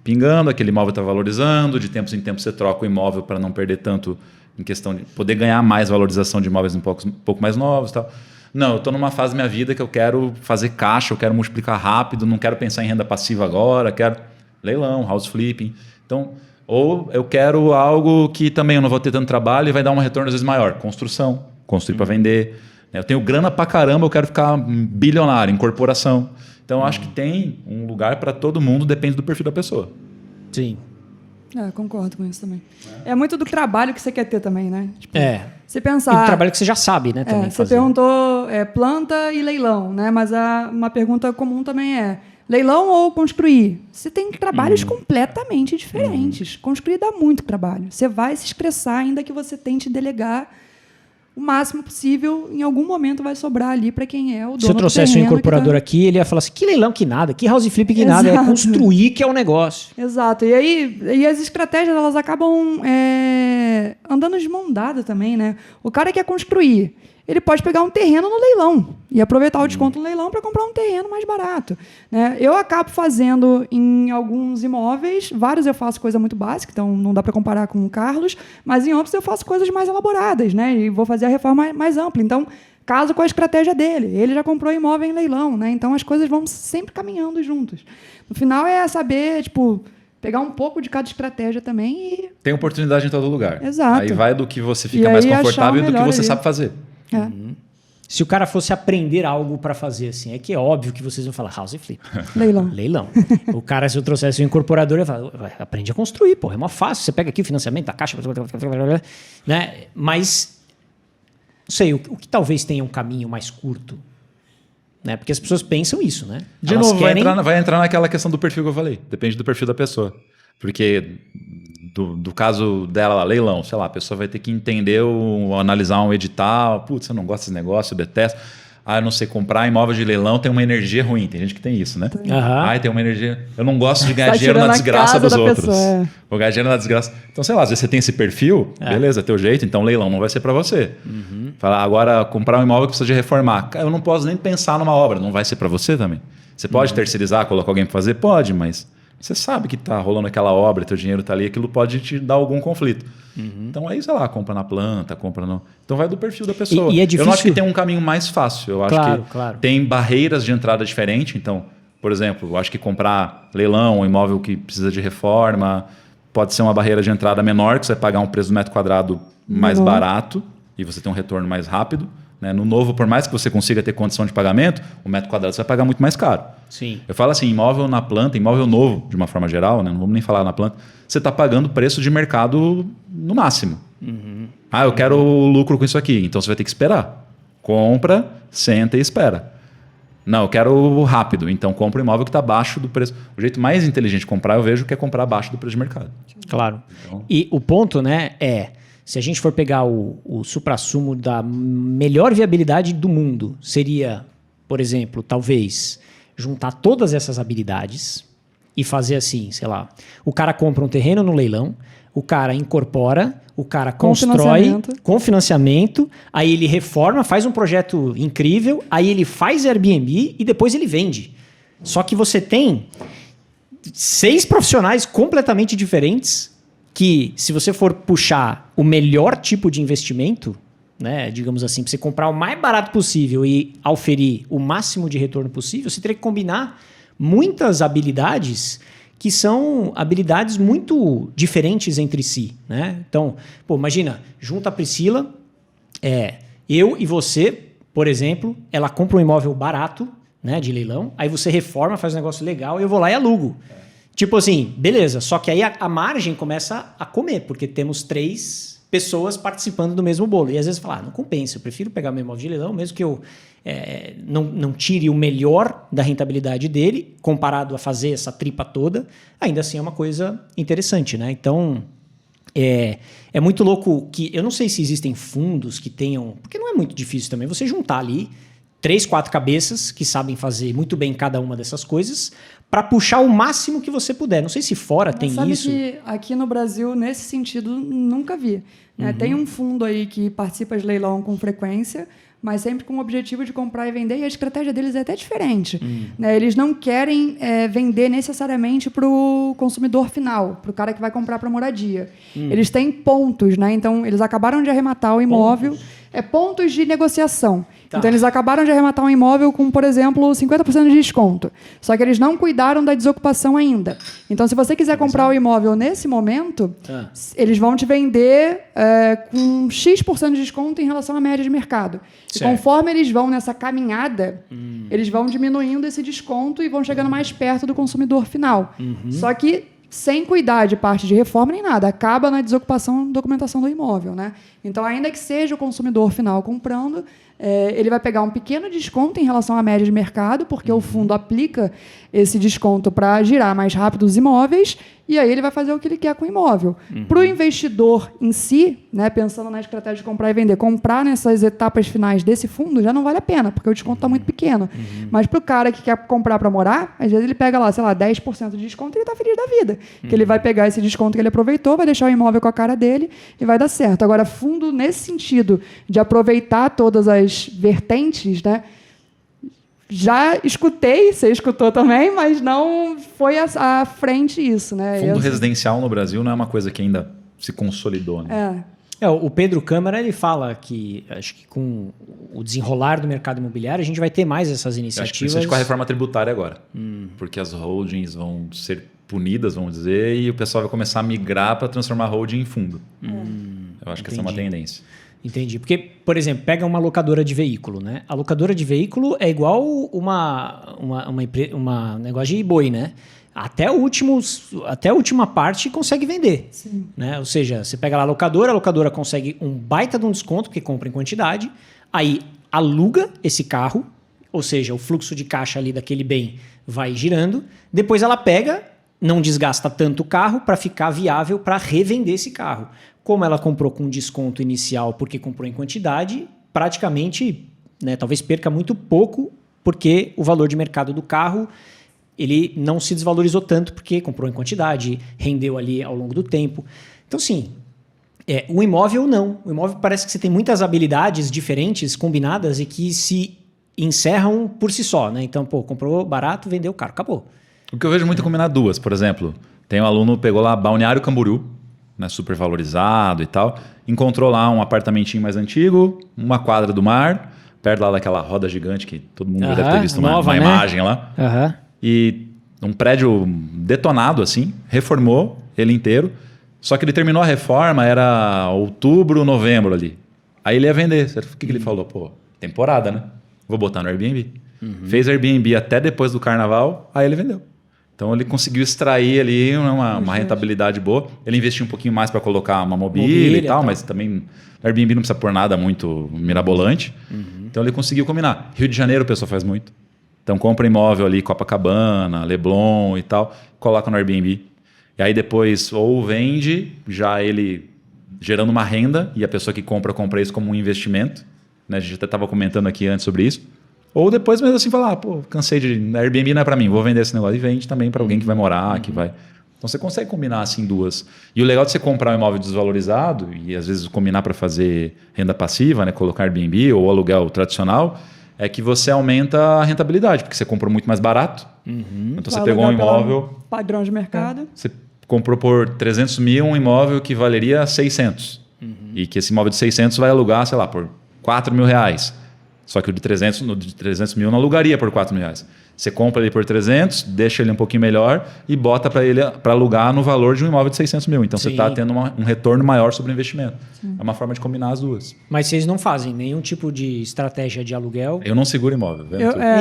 Speaker 2: pingando, aquele imóvel está valorizando, de tempos em tempos você troca o imóvel para não perder tanto em questão de poder ganhar mais valorização de imóveis um pouco mais novos e tal. Não, eu estou numa fase da minha vida que eu quero fazer caixa, eu quero multiplicar rápido, não quero pensar em renda passiva agora, quero leilão, house flipping. Então, ou eu quero algo que também eu não vou ter tanto trabalho e vai dar um retorno às vezes maior. Construção, construir para vender. Eu tenho grana pra caramba, eu quero ficar bilionário, incorporação. Então, eu acho que tem um lugar para todo mundo, depende do perfil da pessoa.
Speaker 3: Sim.
Speaker 1: Concordo com isso também. É muito do trabalho que você quer ter também, né? Tipo, você
Speaker 3: E
Speaker 1: pensar...
Speaker 3: o trabalho que você já sabe, né? Também
Speaker 1: você
Speaker 3: fazer.
Speaker 1: perguntou planta e leilão, né? Mas uma pergunta comum também é leilão ou construir? Você tem trabalhos completamente diferentes. Construir dá muito trabalho. Você vai se estressar, ainda que você tente delegar o máximo possível, em algum momento vai sobrar ali para quem é o dono do terreno.
Speaker 3: Se eu trouxesse um incorporador aqui, ele ia falar assim, que leilão que nada, que house flip que nada, é construir que é o negócio.
Speaker 1: Exato. E as estratégias, elas acabam andando de mão dada também, né? O cara quer construir, ele pode pegar um terreno no leilão e aproveitar o desconto no leilão para comprar um terreno mais barato, né? Eu acabo fazendo em alguns imóveis, vários eu faço coisa muito básica, então não dá para comparar com o Carlos, mas em outros eu faço coisas mais elaboradas, né? E vou fazer a reforma mais ampla. Então, caso com a estratégia dele. Ele já comprou imóvel em leilão, né? Então as coisas vão sempre caminhando juntas. No final é saber, pegar um pouco de cada estratégia também e...
Speaker 2: Tem oportunidade em todo lugar.
Speaker 1: Exato.
Speaker 2: Aí vai do que você fica mais confortável e do que você sabe fazer.
Speaker 3: Se o cara fosse aprender algo para fazer assim, é que é óbvio que vocês vão falar house flip. Leilão. O cara, se eu trouxesse um incorporador, ele ia falar, aprende a construir, é mó fácil. Você pega aqui o financiamento, a caixa, né? Mas, não sei, o que talvez tenha um caminho mais curto, né? Porque as pessoas pensam isso, né?
Speaker 2: De novo, vai entrar naquela questão do perfil que eu falei. Depende do perfil da pessoa. Porque do caso dela lá, leilão, sei lá, a pessoa vai ter que entender analisar um edital. Putz, eu não gosto desse negócio, eu detesto. Eu não sei, comprar imóvel de leilão tem uma energia ruim. Tem gente que tem isso, né? Tem uma energia... Eu não gosto de ganhar dinheiro na desgraça dos outros. Vou ganhar dinheiro na desgraça. Então, sei lá, às vezes você tem esse perfil, beleza, teu jeito, então leilão não vai ser para você. Falar, agora, comprar um imóvel que precisa de reformar. Eu não posso nem pensar numa obra, não vai ser para você também. Você pode terceirizar, colocar alguém para fazer? Pode, mas... Você sabe que está rolando aquela obra, teu dinheiro está ali, aquilo pode te dar algum conflito. Então aí, sei lá, compra na planta, compra no... Então vai do perfil da pessoa.
Speaker 3: E é difícil...
Speaker 2: Eu não acho que tem um caminho mais fácil. Eu acho que tem barreiras de entrada diferentes. Então, por exemplo, eu acho que comprar leilão, um imóvel que precisa de reforma, pode ser uma barreira de entrada menor, que você vai pagar um preço do metro quadrado mais barato e você tem um retorno mais rápido. Né? No novo, por mais que você consiga ter condição de pagamento, o metro quadrado você vai pagar muito mais caro.
Speaker 3: Sim.
Speaker 2: Eu falo assim, imóvel na planta, imóvel novo, de uma forma geral, né? Não vamos nem falar na planta, você está pagando preço de mercado no máximo. Eu quero lucro com isso aqui, então você vai ter que esperar. Compra, senta e espera. Não, eu quero rápido, então compra um imóvel que está abaixo do preço. O jeito mais inteligente de comprar, eu vejo que é comprar abaixo do preço de mercado.
Speaker 3: Claro. Então... E o ponto, né, se a gente for pegar o suprassumo da melhor viabilidade do mundo, seria, por exemplo, talvez juntar todas essas habilidades e fazer assim, sei lá, o cara compra um terreno no leilão, o cara incorpora, o cara constrói com financiamento, aí ele reforma, faz um projeto incrível, aí ele faz Airbnb e depois ele vende. Só que você tem 6 profissionais completamente diferentes que, se você for puxar o melhor tipo de investimento, né, digamos assim, para você comprar o mais barato possível e auferir o máximo de retorno possível, você teria que combinar muitas habilidades que são habilidades muito diferentes entre si, né? Então, imagina, junta a Priscila, eu e você, por exemplo, ela compra um imóvel barato, né, de leilão, aí você reforma, faz um negócio legal e eu vou lá e alugo. Tipo assim, beleza, só que aí a margem começa a comer, porque temos 3 pessoas participando do mesmo bolo. E às vezes fala, não compensa, eu prefiro pegar meu imóvel de leilão, mesmo que eu não tire o melhor da rentabilidade dele, comparado a fazer essa tripa toda, ainda assim é uma coisa interessante, né? Então, é muito louco que... Eu não sei se existem fundos que tenham... Porque não é muito difícil também você juntar ali 3, 4 cabeças que sabem fazer muito bem cada uma dessas coisas para puxar o máximo que você puder. Não sei se fora tem
Speaker 1: sabe
Speaker 3: isso.
Speaker 1: Que aqui no Brasil, nesse sentido, nunca vi. Tem um fundo aí que participa de leilão com frequência, mas sempre com o objetivo de comprar e vender, e a estratégia deles é até diferente. Eles não querem vender necessariamente para o consumidor final, para o cara que vai comprar para moradia. Eles têm pontos, né? Então, eles acabaram de arrematar o imóvel. Pontos de negociação. Tá. Então, eles acabaram de arrematar um imóvel com, por exemplo, 50% de desconto. Só que eles não cuidaram da desocupação ainda. Então, se você quiser comprar o imóvel nesse momento, eles vão te vender com X% de desconto em relação à média de mercado. Certo. E conforme eles vão nessa caminhada, eles vão diminuindo esse desconto e vão chegando mais perto do consumidor final. Só que sem cuidar de parte de reforma nem nada, acaba na desocupação documentação do imóvel, né? Então, ainda que seja o consumidor final comprando, ele vai pegar um pequeno desconto em relação à média de mercado, porque o fundo aplica esse desconto para girar mais rápido os imóveis, e aí ele vai fazer o que ele quer com o imóvel. Para o investidor em si, né, pensando na estratégia de comprar e vender, comprar nessas etapas finais desse fundo já não vale a pena, porque o desconto está muito pequeno. Mas para o cara que quer comprar para morar, às vezes ele pega lá, sei lá, 10% de desconto e ele está feliz da vida. Que ele vai pegar esse desconto que ele aproveitou, vai deixar o imóvel com a cara dele e vai dar certo. Agora, fundo nesse sentido de aproveitar todas as vertentes, né? Já escutei, você escutou também, mas não foi à frente isso, né?
Speaker 2: Fundo residencial no Brasil não é uma coisa que ainda se consolidou, né?
Speaker 3: O Pedro Câmara, ele fala que acho que com o desenrolar do mercado imobiliário a gente vai ter mais essas iniciativas.
Speaker 2: Acho que principalmente com a reforma tributária agora. Porque as holdings vão ser punidas, vamos dizer, e o pessoal vai começar a migrar para transformar holding em fundo. Eu acho que essa é uma tendência.
Speaker 3: Entendi. Porque, por exemplo, pega uma locadora de veículo, né? A locadora de veículo é igual uma negócio de boi, né? Até a última parte consegue vender.
Speaker 1: Sim.
Speaker 3: Né? Ou seja, você pega lá a locadora consegue um baita de um desconto, porque compra em quantidade, aí aluga esse carro, ou seja, o fluxo de caixa ali daquele bem vai girando, depois ela pega, não desgasta tanto o carro para ficar viável para revender esse carro. Como ela comprou com desconto inicial porque comprou em quantidade, praticamente, né, talvez perca muito pouco, porque o valor de mercado do carro ele não se desvalorizou tanto porque comprou em quantidade, rendeu ali ao longo do tempo. Então, sim, o imóvel não. O imóvel parece que você tem muitas habilidades diferentes, combinadas, e que se encerram por si só. Né? Então, comprou barato, vendeu caro, acabou.
Speaker 2: O que eu vejo muito é combinar duas. Por exemplo, tem um aluno que pegou lá Balneário Camboriú, né, super valorizado e tal, encontrou lá um apartamentinho mais antigo, uma quadra do mar, perto lá daquela roda gigante que todo mundo deve ter visto uma imagem lá. E um prédio detonado, assim, reformou ele inteiro. Só que ele terminou a reforma, era outubro, novembro ali. Aí ele ia vender. O que ele falou? Pô, temporada, né? Vou botar no Airbnb. Fez Airbnb até depois do carnaval, aí ele vendeu. Então ele conseguiu extrair ali uma rentabilidade boa. Ele investiu um pouquinho mais para colocar uma mobília e tal, mas também o Airbnb não precisa pôr nada muito mirabolante. Então ele conseguiu combinar. Rio de Janeiro o pessoal faz muito. Então compra imóvel ali, Copacabana, Leblon e tal, coloca no Airbnb. E aí depois ou vende, já ele gerando uma renda, e a pessoa que compra isso como um investimento. Né? A gente até estava comentando aqui antes sobre isso. Ou depois mesmo assim falar, cansei de... Airbnb não é para mim, vou vender esse negócio. E vende também para alguém que vai morar, que vai... Então você consegue combinar assim duas. E o legal de você comprar um imóvel desvalorizado e às vezes combinar para fazer renda passiva, né? Colocar Airbnb ou aluguel tradicional, é que você aumenta a rentabilidade, porque você comprou muito mais barato. Então você pegou um imóvel...
Speaker 1: Padrão de mercado.
Speaker 2: Você comprou por 300 mil um imóvel que valeria 600. E que esse imóvel de 600 vai alugar, sei lá, por 4 mil reais. Só que o de 300 mil não alugaria por 4 mil reais. Você compra ele por 300, deixa ele um pouquinho melhor e bota para alugar no valor de um imóvel de 600 mil. Então, você está tendo um retorno maior sobre o investimento. É uma forma de combinar as duas.
Speaker 3: Mas vocês não fazem nenhum tipo de estratégia de aluguel?
Speaker 2: Eu não seguro imóvel.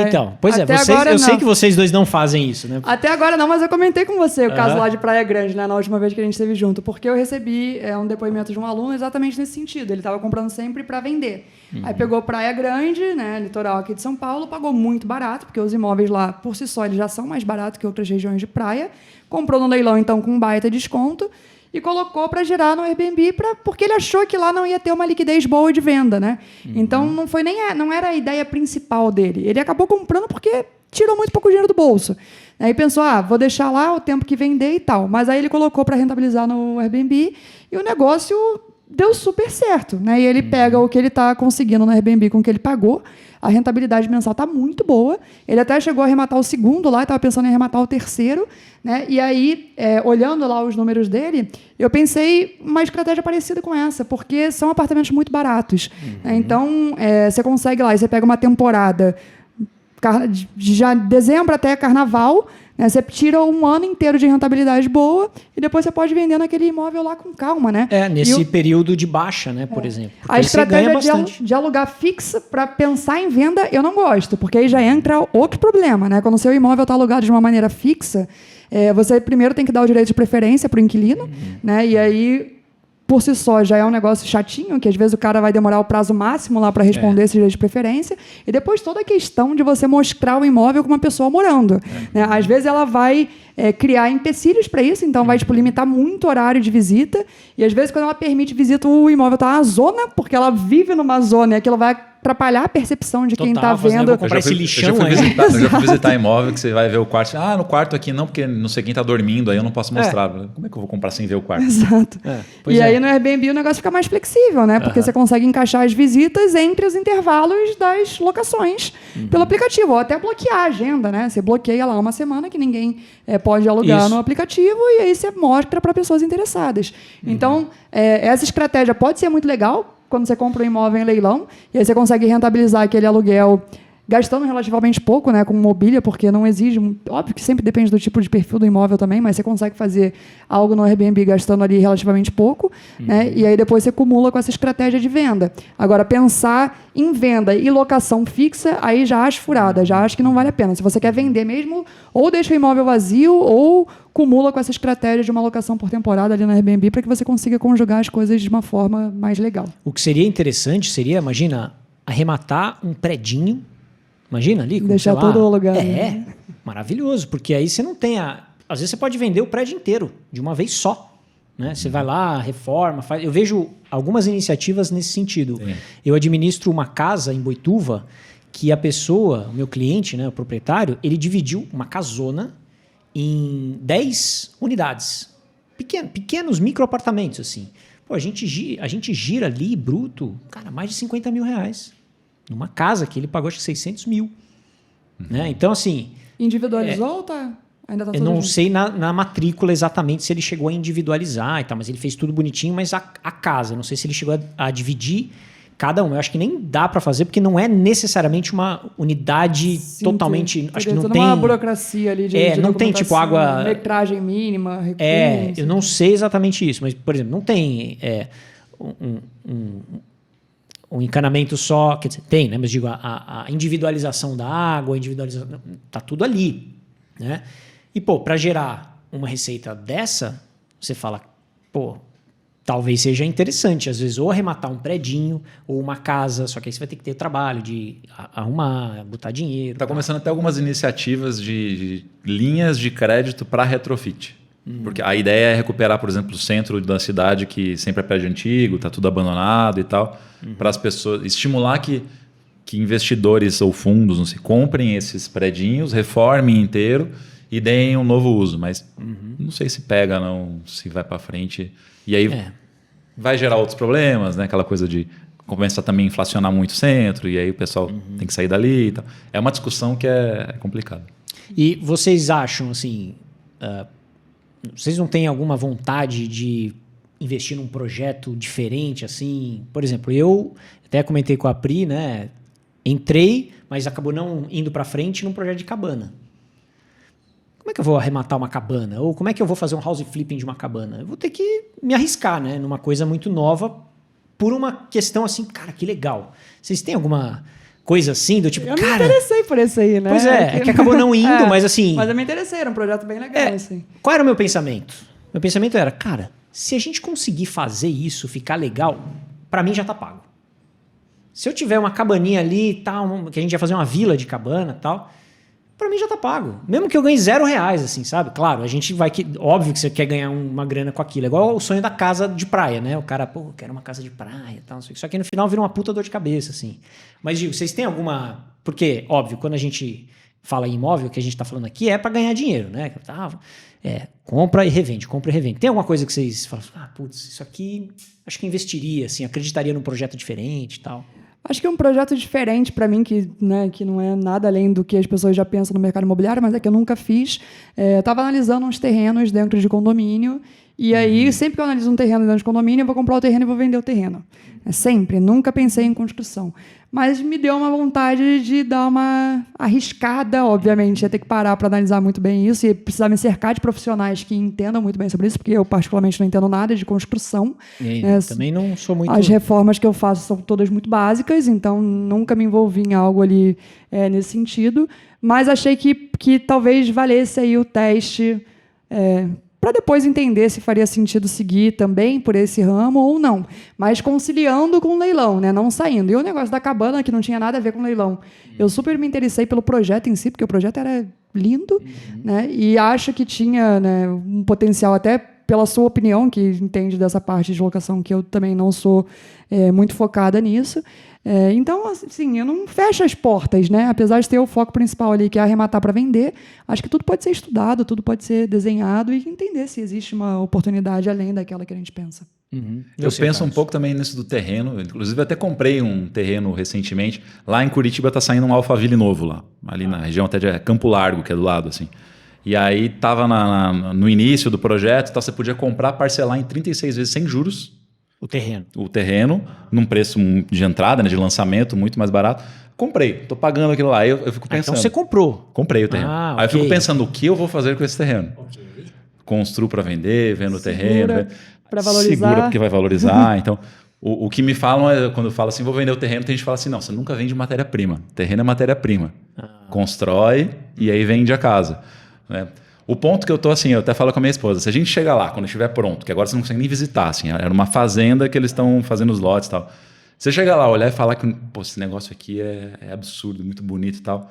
Speaker 3: Então, pois é, eu sei que vocês dois não fazem isso, né?
Speaker 1: Até agora não, mas eu comentei com você o caso lá de Praia Grande, né, na última vez que a gente esteve junto, porque eu recebi um depoimento de um aluno exatamente nesse sentido. Ele estava comprando sempre para vender. Aí pegou Praia Grande, né, litoral aqui de São Paulo, pagou muito barato, porque os imóveis lá, por si só, eles já são mais baratos que outras regiões de praia. Comprou no leilão, então, com um baita desconto e colocou para girar no Airbnb porque ele achou que lá não ia ter uma liquidez boa de venda, né? Então, não era a ideia principal dele. Ele acabou comprando porque tirou muito pouco dinheiro do bolso. Aí pensou, vou deixar lá o tempo que vender e tal. Mas aí ele colocou para rentabilizar no Airbnb e o negócio deu super certo, né? E ele pega o que ele está conseguindo no Airbnb com o que ele pagou, a rentabilidade mensal está muito boa. Ele até chegou a arrematar o segundo lá, estava pensando em arrematar o terceiro, né? E aí, olhando lá os números dele, eu pensei uma estratégia parecida com essa, porque são apartamentos muito baratos. Né? Então, você consegue lá, e você pega uma temporada dezembro até carnaval, né? Você tira um ano inteiro de rentabilidade boa e depois você pode vender naquele imóvel lá com calma, né?
Speaker 3: Nesse período de baixa, né, por exemplo.
Speaker 1: A estratégia de alugar fixa para pensar em venda, eu não gosto, porque aí já entra outro problema, né? Quando o seu imóvel está alugado de uma maneira fixa, você primeiro tem que dar o direito de preferência para o inquilino, né? E aí, por si só, já é um negócio chatinho, que às vezes o cara vai demorar o prazo máximo lá para responder esse direito de preferência. E depois toda a questão de você mostrar o imóvel com uma pessoa morando. Né? Às vezes ela vai criar empecilhos para isso, então vai limitar muito o horário de visita. E às vezes, quando ela permite visita, o imóvel está na zona, porque ela vive numa zona e aquilo vai atrapalhar a percepção de quem está vendo.
Speaker 3: Eu comprar esse lixão
Speaker 2: aí. Eu já fui visitar imóvel que você vai ver o quarto. No quarto aqui não, porque não sei quem está dormindo, aí eu não posso mostrar. Como é que eu vou comprar sem ver o quarto?
Speaker 1: Exato. Aí no Airbnb o negócio fica mais flexível, né? Porque você consegue encaixar as visitas entre os intervalos das locações pelo aplicativo, ou até bloquear a agenda, né? Você bloqueia lá uma semana que ninguém pode alugar no aplicativo e aí você mostra para pessoas interessadas. Então, essa estratégia pode ser muito legal quando você compra um imóvel em leilão, e aí você consegue rentabilizar aquele aluguel gastando relativamente pouco, né, com mobília, porque não exige... Óbvio que sempre depende do tipo de perfil do imóvel também, mas você consegue fazer algo no Airbnb gastando ali relativamente pouco, né, e aí depois você acumula com essa estratégia de venda. Agora, pensar em venda e locação fixa, aí já acho furada, já acho que não vale a pena. Se você quer vender mesmo, ou deixa o imóvel vazio, ou acumula com essa estratégia de uma locação por temporada ali no Airbnb para que você consiga conjugar as coisas de uma forma mais legal.
Speaker 3: O que seria interessante seria, imagina, arrematar um predinho. Imagina ali.
Speaker 1: Deixar todo o lugar.
Speaker 3: Maravilhoso, porque aí você não tem às vezes você pode vender o prédio inteiro, de uma vez só. Né? Você vai lá, reforma, faz... Eu vejo algumas iniciativas nesse sentido. Sim. Eu administro uma casa em Boituva que a pessoa, o meu cliente, né, o proprietário, ele dividiu uma casona em 10 unidades. Pequenos microapartamentos, assim. Pô, a gente gira ali, bruto, cara, mais de 50 mil reais. Numa casa que ele pagou, acho que 600 mil. Né? Então, assim...
Speaker 1: Individualizou ou tá? Ainda tá tudo
Speaker 3: eu não
Speaker 1: junto?
Speaker 3: sei na matrícula exatamente se ele chegou a individualizar e tal, mas ele fez tudo bonitinho, mas a casa, não sei se ele chegou a dividir cada um. Eu acho que nem dá para fazer, porque não é necessariamente uma unidade totalmente... Acho que não tem
Speaker 1: uma burocracia ali de
Speaker 3: não tem tipo água...
Speaker 1: metragem mínima, recursos.
Speaker 3: Eu não sei exatamente isso, mas, por exemplo, não tem um encanamento só, quer dizer, tem, né? Mas digo, a individualização da água, tá tudo ali, né? E, para gerar uma receita dessa, você fala, talvez seja interessante, às vezes, ou arrematar um predinho, ou uma casa, só que aí você vai ter que ter o trabalho de arrumar, botar dinheiro.
Speaker 2: Está começando até algumas iniciativas de linhas de crédito para retrofit. Porque a ideia é recuperar, por exemplo, o centro da cidade, que sempre é prédio antigo, está tudo abandonado e tal, para as pessoas, estimular que investidores ou fundos, não sei, comprem esses predinhos, reformem inteiro e deem um novo uso. Mas não sei se pega, não, se vai para frente. E aí vai gerar outros problemas, né? Aquela coisa de começar também a inflacionar muito o centro, e aí o pessoal tem que sair dali e tal. É uma discussão que é complicada.
Speaker 3: E vocês acham, assim... vocês não têm alguma vontade de investir num projeto diferente, assim? Por exemplo, eu até comentei com a Pri, né? Entrei, mas acabou não indo para frente num projeto de cabana. Como é que eu vou arrematar uma cabana? Ou como é que eu vou fazer um house flipping de uma cabana? Eu vou ter que me arriscar, né? Numa coisa muito nova, por uma questão assim, cara, que legal. Vocês têm alguma coisa assim, do tipo,
Speaker 1: eu me interessei por isso aí, né?
Speaker 3: Pois é que acabou não indo, mas assim...
Speaker 1: Mas eu me interessei, era um projeto bem legal, assim.
Speaker 3: Qual era o meu pensamento? Meu pensamento era, cara, se a gente conseguir fazer isso, ficar legal, pra mim já tá pago. Se eu tiver uma cabaninha ali e tal, que a gente ia fazer uma vila de cabana e tal, pra mim já tá pago. Mesmo que eu ganhe R$0, assim, sabe? Claro, a gente vai... Óbvio que você quer ganhar uma grana com aquilo. É igual o sonho da casa de praia, né? O cara, eu quero uma casa de praia e tal, não sei o que. Só que no final vira uma puta dor de cabeça, assim. Mas, digo, vocês têm alguma... Porque, óbvio, quando a gente fala em imóvel, o que a gente tá falando aqui é pra ganhar dinheiro, né? Compra e revende, compra e revende. Tem alguma coisa que vocês falam, putz, isso aqui acho que investiria, assim, acreditaria num projeto diferente e tal?
Speaker 1: Acho que é um projeto diferente para mim, que não é nada além do que as pessoas já pensam no mercado imobiliário, mas é que eu nunca fiz. Eu estava analisando uns terrenos dentro de condomínio E aí, sempre que eu analiso um terreno dentro de condomínio, eu vou comprar o terreno e vou vender o terreno. É sempre, nunca pensei em construção. Mas me deu uma vontade de dar uma arriscada, obviamente. Ia ter que parar para analisar muito bem isso e precisar me cercar de profissionais que entendam muito bem sobre isso, porque eu, particularmente, não entendo nada de construção.
Speaker 3: Também não sou muito...
Speaker 1: As reformas que eu faço são todas muito básicas, então nunca me envolvi em algo ali nesse sentido. Mas achei que talvez valesse aí o teste... para depois entender se faria sentido seguir também por esse ramo ou não. Mas conciliando com o leilão, né? Não saindo. E o negócio da cabana, que não tinha nada a ver com o leilão. Eu super me interessei pelo projeto em si, porque o projeto era lindo, né? E acho que tinha, né, um potencial, até pela sua opinião, que entende dessa parte de locação, que eu também não sou muito focada nisso. Então, assim, eu não fecho as portas, né? Apesar de ter o foco principal ali, que é arrematar para vender, acho que tudo pode ser estudado, tudo pode ser desenhado e entender se existe uma oportunidade além daquela que a gente pensa.
Speaker 2: Eu penso um pouco também nisso do terreno. Inclusive, eu até comprei um terreno recentemente. Lá em Curitiba está saindo um Alphaville novo lá. Ali na região até de Campo Largo, que é do lado, assim. E aí estava no início do projeto, então você podia comprar, parcelar em 36 vezes sem juros. O terreno, num preço de entrada, né, de lançamento, muito mais barato. Comprei, tô pagando aquilo lá. Aí eu fico pensando...
Speaker 3: Então você comprou.
Speaker 2: Comprei o terreno. Aí eu fico pensando o que eu vou fazer com esse terreno. Construo para vender, vendo o terreno.
Speaker 1: Para valorizar.
Speaker 2: Segura porque vai valorizar. Então, o que me falam, quando eu falo assim, vou vender o terreno, tem gente que fala assim, não, você nunca vende matéria-prima. Terreno é matéria-prima. Constrói e aí vende a casa. Né? O ponto que eu tô assim, eu até falo com a minha esposa, se a gente chegar lá, quando estiver pronto, que agora você não consegue nem visitar, assim, era uma fazenda que eles estão fazendo os lotes e tal. Você chegar lá, olhar e falar que, pô, esse negócio aqui é absurdo, muito bonito e tal,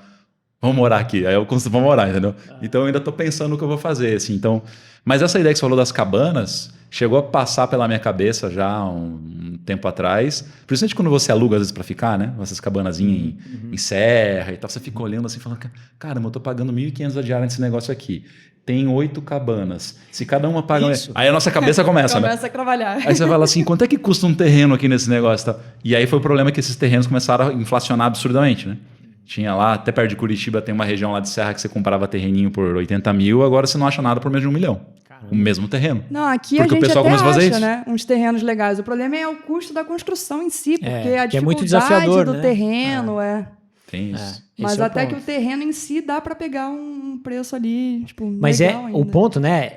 Speaker 2: vamos morar aqui. Aí eu consigo, vamos morar, entendeu? Então eu ainda tô pensando no que eu vou fazer, assim, então... Mas essa ideia que você falou das cabanas, chegou a passar pela minha cabeça já há um tempo atrás, principalmente quando você aluga às vezes para ficar, né? Essas cabanazinhas em serra e tal, você fica olhando assim, falando, caramba, eu tô pagando R$1.500 a diária nesse negócio aqui. Tem 8 cabanas. Se cada uma paga...
Speaker 3: Isso.
Speaker 2: Aí a nossa cabeça começa, né?
Speaker 1: Começa a trabalhar.
Speaker 2: Aí você fala assim, quanto é que custa um terreno aqui nesse negócio? Tá? E aí foi o problema que esses terrenos começaram a inflacionar absurdamente, né? Tinha lá, até perto de Curitiba, tem uma região lá de serra que você comprava terreninho por 80 mil, agora você não acha nada por menos de 1 milhão. O mesmo terreno.
Speaker 1: Não, aqui
Speaker 2: porque
Speaker 1: a gente
Speaker 2: o pessoal
Speaker 1: até
Speaker 2: começou a fazer
Speaker 1: acha,
Speaker 2: isso.
Speaker 1: né, uns terrenos legais. O problema é o custo da construção em si, porque a
Speaker 3: que é muito
Speaker 1: dificuldade
Speaker 3: desafiador,
Speaker 1: do
Speaker 3: né?
Speaker 1: terreno
Speaker 2: Tem isso.
Speaker 1: Mas
Speaker 3: Esse é o
Speaker 1: até que
Speaker 3: ponto.
Speaker 1: o terreno em si dá para pegar um preço ali, tipo,
Speaker 3: Mas
Speaker 1: legal
Speaker 3: o
Speaker 1: ainda.
Speaker 3: ponto, né?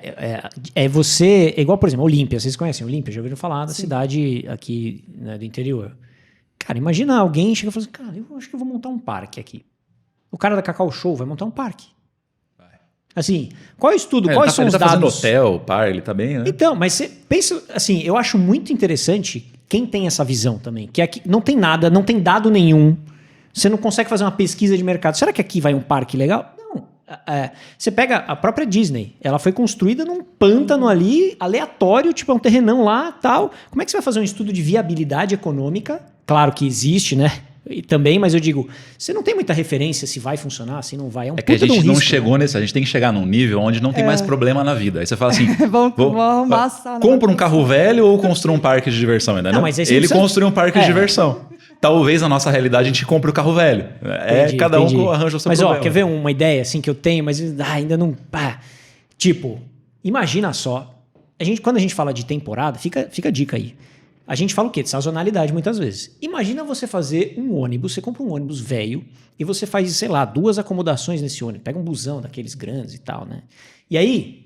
Speaker 3: É você... Igual, por exemplo, Olímpia. Vocês conhecem Olímpia? Já ouviram falar da cidade aqui, né, do interior. Cara, imagina alguém chega e fala assim, cara, eu acho que eu vou montar um parque aqui. O cara da Cacau Show vai montar um parque. Assim, qual é o estudo? Quais são os dados?
Speaker 2: Ele tá fazendo hotel, par, ele tá bem, né?
Speaker 3: Então, mas você pensa, assim, eu acho muito interessante quem tem essa visão também, que aqui não tem nada, não tem dado nenhum, você não consegue fazer uma pesquisa de mercado. Será que aqui vai um parque legal? Não. Você pega a própria Disney, ela foi construída num pântano ali, aleatório, tipo, é um terrenão lá, tal. Como é que você vai fazer um estudo de viabilidade econômica? Claro que existe, né? E também, mas eu digo, você não tem muita referência se vai funcionar, se não vai. É um
Speaker 2: que a
Speaker 3: puta de um
Speaker 2: gente não
Speaker 3: risco,
Speaker 2: chegou
Speaker 3: né?
Speaker 2: nesse, a gente tem que chegar num nível onde não tem mais problema na vida. Aí você fala assim,
Speaker 1: Vamos arrumar a sala.
Speaker 2: compra um carro velho ou construa um parque de diversão ainda,
Speaker 3: Não,
Speaker 2: né?
Speaker 3: mas aí você
Speaker 2: Ele
Speaker 3: precisa-
Speaker 2: construiu um parque de diversão. Talvez na nossa realidade a gente compre o carro velho. Cada um arranja o seu
Speaker 3: mas,
Speaker 2: problema.
Speaker 3: Mas quer ver uma ideia assim que eu tenho, mas ainda não... Tipo, imagina só, quando a gente fala de temporada, fica a dica aí. A gente fala o quê? De sazonalidade muitas vezes. Imagina você fazer um ônibus, você compra um ônibus velho e você faz, sei lá, 2 acomodações nesse ônibus. Pega um busão daqueles grandes e tal, né? E aí,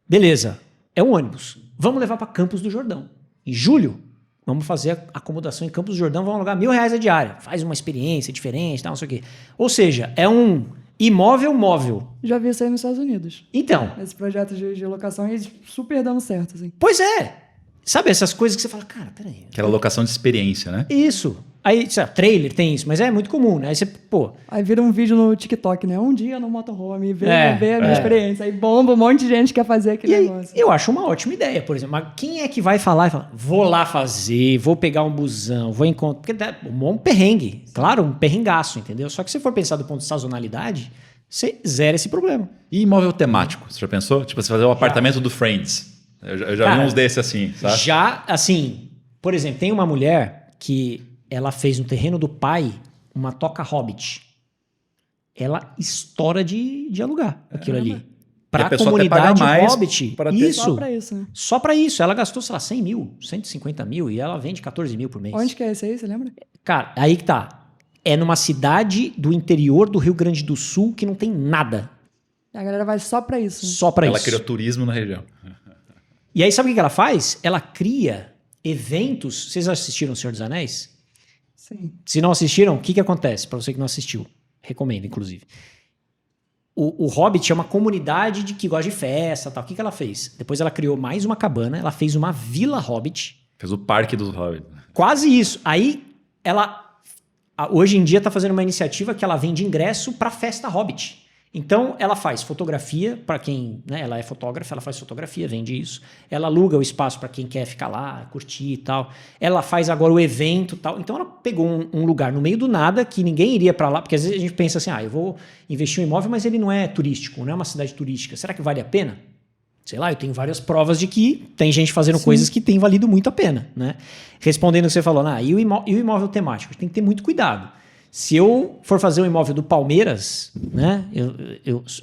Speaker 3: beleza, é um ônibus. Vamos levar para Campos do Jordão. Em julho, vamos fazer a acomodação em Campos do Jordão, vamos alugar R$1.000 a diária. Faz uma experiência diferente, tal, não sei o quê. Ou seja, é um imóvel móvel.
Speaker 1: Já vi isso aí nos Estados Unidos.
Speaker 3: Então,
Speaker 1: Esse projeto de locação, eles super dando certo, assim.
Speaker 3: pois é. Sabe essas coisas que você fala, cara, peraí.
Speaker 2: Aquela locação de experiência, né?
Speaker 3: Isso. Aí, sei lá, trailer tem isso, mas é muito comum, né? Aí você, pô...
Speaker 1: Aí vira um vídeo no TikTok, né? Um dia no motorhome, ver a minha
Speaker 3: é.
Speaker 1: experiência. Aí bomba, um monte de gente quer fazer aquele
Speaker 3: E aí,
Speaker 1: negócio.
Speaker 3: eu acho uma ótima ideia, por exemplo. Mas quem é que vai falar e falar, vou lá fazer, vou pegar um busão, vou encontrar... Porque dá um perrengue. Claro, um perrengaço, entendeu? Só que se for pensar do ponto de sazonalidade, você zera esse problema.
Speaker 2: E imóvel temático, você já pensou? Tipo, você fazer o apartamento do Friends. Eu já vi uns desses assim, sabe?
Speaker 3: Já, assim, por exemplo, tem uma mulher que ela fez no terreno do pai uma toca Hobbit. Ela estoura de alugar aquilo ali. Pra
Speaker 2: pessoa até
Speaker 3: comunidade
Speaker 2: paga mais
Speaker 3: Hobbit,
Speaker 2: pra ter-
Speaker 3: isso,
Speaker 1: Só pra isso, né?
Speaker 3: só pra isso. Ela gastou, sei lá, 100 mil, 150 mil e ela vende 14 mil por mês.
Speaker 1: Onde que é esse aí, você lembra?
Speaker 3: Cara, aí que tá. É numa cidade do interior do Rio Grande do Sul que não tem nada.
Speaker 1: A galera vai só pra isso. Né?
Speaker 3: Só pra
Speaker 2: Ela
Speaker 3: isso.
Speaker 2: criou turismo na região.
Speaker 3: E aí sabe o que ela faz? Ela cria eventos. Vocês assistiram O Senhor dos Anéis?
Speaker 1: Sim.
Speaker 3: Se não assistiram, o que acontece? Pra você que não assistiu. Recomendo, inclusive. O Hobbit é uma comunidade que gosta de festa e tal. O que ela fez? Depois ela criou mais uma cabana, ela fez uma vila Hobbit.
Speaker 2: Fez o Parque dos Hobbits.
Speaker 3: Quase isso. Aí hoje em dia está fazendo uma iniciativa que ela vende ingresso para festa Hobbit. Então ela faz fotografia para quem, né, ela é fotógrafa, ela faz fotografia, vende isso. Ela aluga o espaço para quem quer ficar lá, curtir e tal. Ela faz agora o evento e tal. Então ela pegou um lugar no meio do nada que ninguém iria para lá, porque às vezes a gente pensa assim, eu vou investir em um imóvel, mas ele não é turístico, não é uma cidade turística. Será que vale a pena? Sei lá, eu tenho várias provas de que tem gente fazendo coisas que tem valido muito a pena, né? Respondendo o que você falou, e o imóvel temático? Tem que ter muito cuidado. Se eu for fazer um imóvel do Palmeiras, né?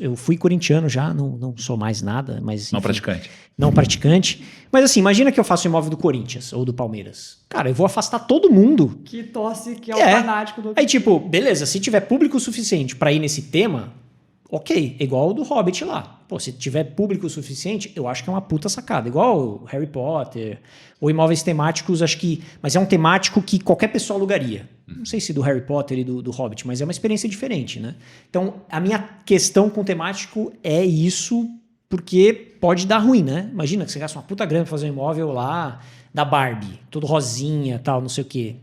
Speaker 3: Eu fui corintiano já, não sou mais nada, mas enfim,
Speaker 2: Não praticante.
Speaker 3: não praticante. Mas assim, imagina que eu faço um imóvel do Corinthians ou do Palmeiras. Cara, eu vou afastar todo mundo.
Speaker 1: Que torce, que é o fanático do...
Speaker 3: Aí tipo, beleza, se tiver público suficiente para ir nesse tema, ok, igual o do Hobbit lá. Pô, se tiver público suficiente, eu acho que é uma puta sacada. Igual o Harry Potter, ou imóveis temáticos, acho que... Mas é um temático que qualquer pessoa alugaria. Não sei se do Harry Potter e do Hobbit, mas é uma experiência diferente, né? Então, a minha questão com o temático é isso, porque pode dar ruim, né? Imagina que você gasta uma puta grana pra fazer um imóvel lá da Barbie, todo rosinha, tal, não sei o quê.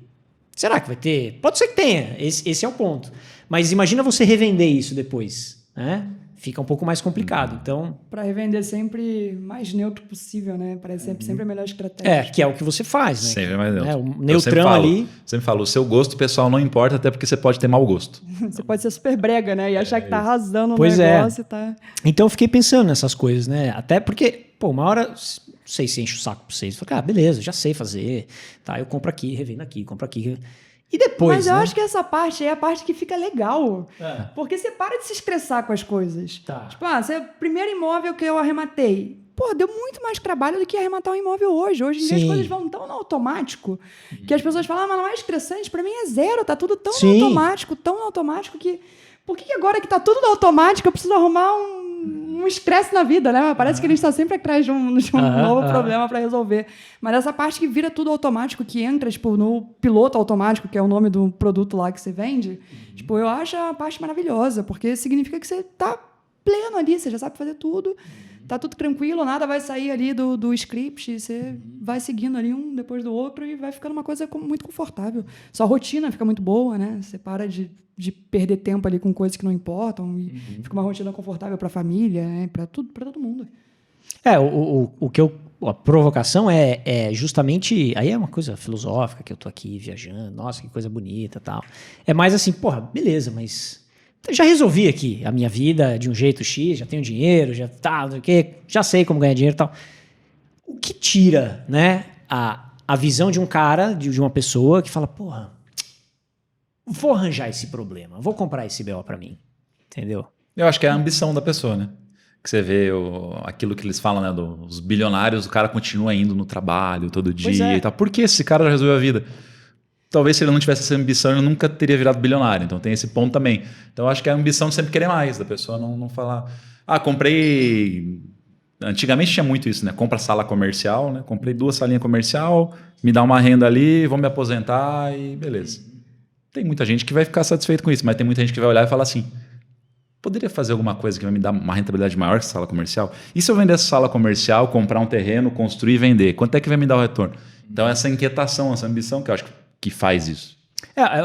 Speaker 3: Será que vai ter? Pode ser que tenha, esse é o ponto. Mas imagina você revender isso depois, né? Fica um pouco mais complicado, então...
Speaker 1: Pra revender sempre mais neutro possível, né? Parece sempre a melhor estratégia.
Speaker 3: que é o que você faz, né?
Speaker 2: Sempre mais neutro.
Speaker 3: O
Speaker 2: Eu sempre
Speaker 3: neutrão
Speaker 2: falo,
Speaker 3: ali...
Speaker 2: Sempre falo, o seu gosto pessoal não importa, até porque você pode ter mau gosto.
Speaker 1: Você pode ser super brega, né? E achar que tá arrasando no
Speaker 3: Pois
Speaker 1: negócio e tá...
Speaker 3: Então eu fiquei pensando nessas coisas, né? Até porque, pô, uma hora, não sei se enche o saco pra vocês. Falei, beleza, já sei fazer. Tá, eu compro aqui, revendo aqui, compro aqui. E depois,
Speaker 1: Mas eu
Speaker 3: né?
Speaker 1: acho que essa parte é a parte que fica legal. Porque você para de se estressar com as coisas.
Speaker 3: Tá.
Speaker 1: Tipo, primeiro imóvel que eu arrematei. Pô, deu muito mais trabalho do que arrematar um imóvel hoje. Hoje em dia as
Speaker 3: Sim.
Speaker 1: coisas vão tão no automático que as pessoas falam, mas não é estressante. Pra mim é zero, tá tudo tão
Speaker 3: Sim.
Speaker 1: tão automático que... Por que agora que tá tudo no automático eu preciso arrumar um estresse na vida, né? Parece que a gente tá sempre atrás de um novo problema pra resolver. Mas essa parte que vira tudo automático, que entra, tipo, no piloto automático, que é o nome do produto lá que você vende, tipo, eu acho a parte maravilhosa, porque significa que você tá pleno ali, você já sabe fazer tudo, tá tudo tranquilo, nada vai sair ali do script, você vai seguindo ali um depois do outro e vai ficando uma coisa muito confortável. Sua rotina fica muito boa, né? Você para de perder tempo ali com coisas que não importam e fica uma rotina confortável para a família, né? Para todo mundo.
Speaker 3: O que a provocação é justamente... Aí é uma coisa filosófica, que eu tô aqui viajando, nossa, que coisa bonita e tal. É mais assim, porra, beleza, mas... Já resolvi aqui a minha vida de um jeito X, já tenho dinheiro, já não sei o quê, já sei como ganhar dinheiro e tal. O que tira, né, a visão de um cara, de uma pessoa que fala, porra, vou arranjar esse problema, vou comprar esse BO pra mim, entendeu?
Speaker 2: Eu acho que é a ambição da pessoa, né? Que você vê aquilo que eles falam, né? Dos bilionários, o cara continua indo no trabalho todo dia e tal. Por que esse cara já resolveu a vida? Talvez se ele não tivesse essa ambição, ele nunca teria virado bilionário. Então tem esse ponto também. Então eu acho que é a ambição de sempre querer mais, da pessoa não falar... comprei... Antigamente tinha muito isso, né? Compra sala comercial, né? Comprei 2 salinhas comercial, me dá uma renda ali, vou me aposentar e beleza. Tem muita gente que vai ficar satisfeito com isso, mas tem muita gente que vai olhar e falar assim, poderia fazer alguma coisa que vai me dar uma rentabilidade maior que essa sala comercial? E se eu vender essa sala comercial, comprar um terreno, construir e vender? Quanto é que vai me dar o retorno? Então essa inquietação, essa ambição que eu acho que faz isso.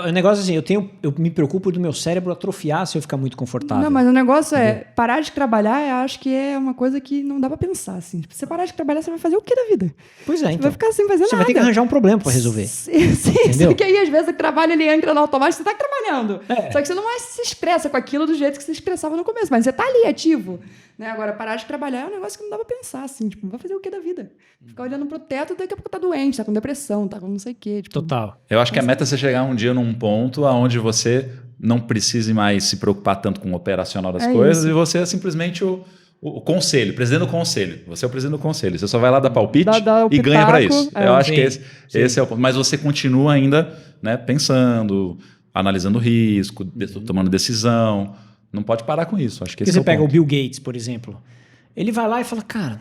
Speaker 3: O negócio assim, eu me preocupo do meu cérebro atrofiar se eu ficar muito confortável.
Speaker 1: Não, mas o negócio parar de trabalhar, eu acho que é uma coisa que não dá pra pensar, assim. Tipo, se você parar de trabalhar, você vai fazer o que da vida?
Speaker 3: Pois é,
Speaker 1: Você
Speaker 3: então.
Speaker 1: vai ficar sem fazer nada.
Speaker 3: Você vai ter que arranjar um problema pra resolver.
Speaker 1: Sim, só que aí às vezes o trabalho ele entra no automático, você tá trabalhando.
Speaker 3: É.
Speaker 1: Só que você não mais se estressa com aquilo do jeito que você estressava no começo, mas você tá ali ativo. Né? Agora, parar de trabalhar é um negócio que não dá pra pensar, assim. Tipo, vai fazer o que da vida? Ficar olhando pro teto, daqui a pouco tá doente, tá com depressão, tá com não sei o quê. Tipo,
Speaker 3: Total.
Speaker 2: Eu acho que a meta é você chegar um dia num ponto onde você não precise mais se preocupar tanto com o operacional das coisas
Speaker 1: isso.
Speaker 2: e você é simplesmente o conselho, presidente do conselho. Você é o presidente do conselho. Você só vai lá dar palpite
Speaker 1: Dá o
Speaker 2: e ganha para isso.
Speaker 1: pitaco,
Speaker 2: Eu acho
Speaker 3: sim,
Speaker 2: que esse é o ponto. Mas você continua ainda, né, pensando, analisando risco, tomando decisão. Não pode parar com isso. Acho que
Speaker 3: Porque
Speaker 2: esse é
Speaker 3: você
Speaker 2: o
Speaker 3: pega
Speaker 2: ponto.
Speaker 3: o Bill Gates, por exemplo. Ele vai lá e fala, cara,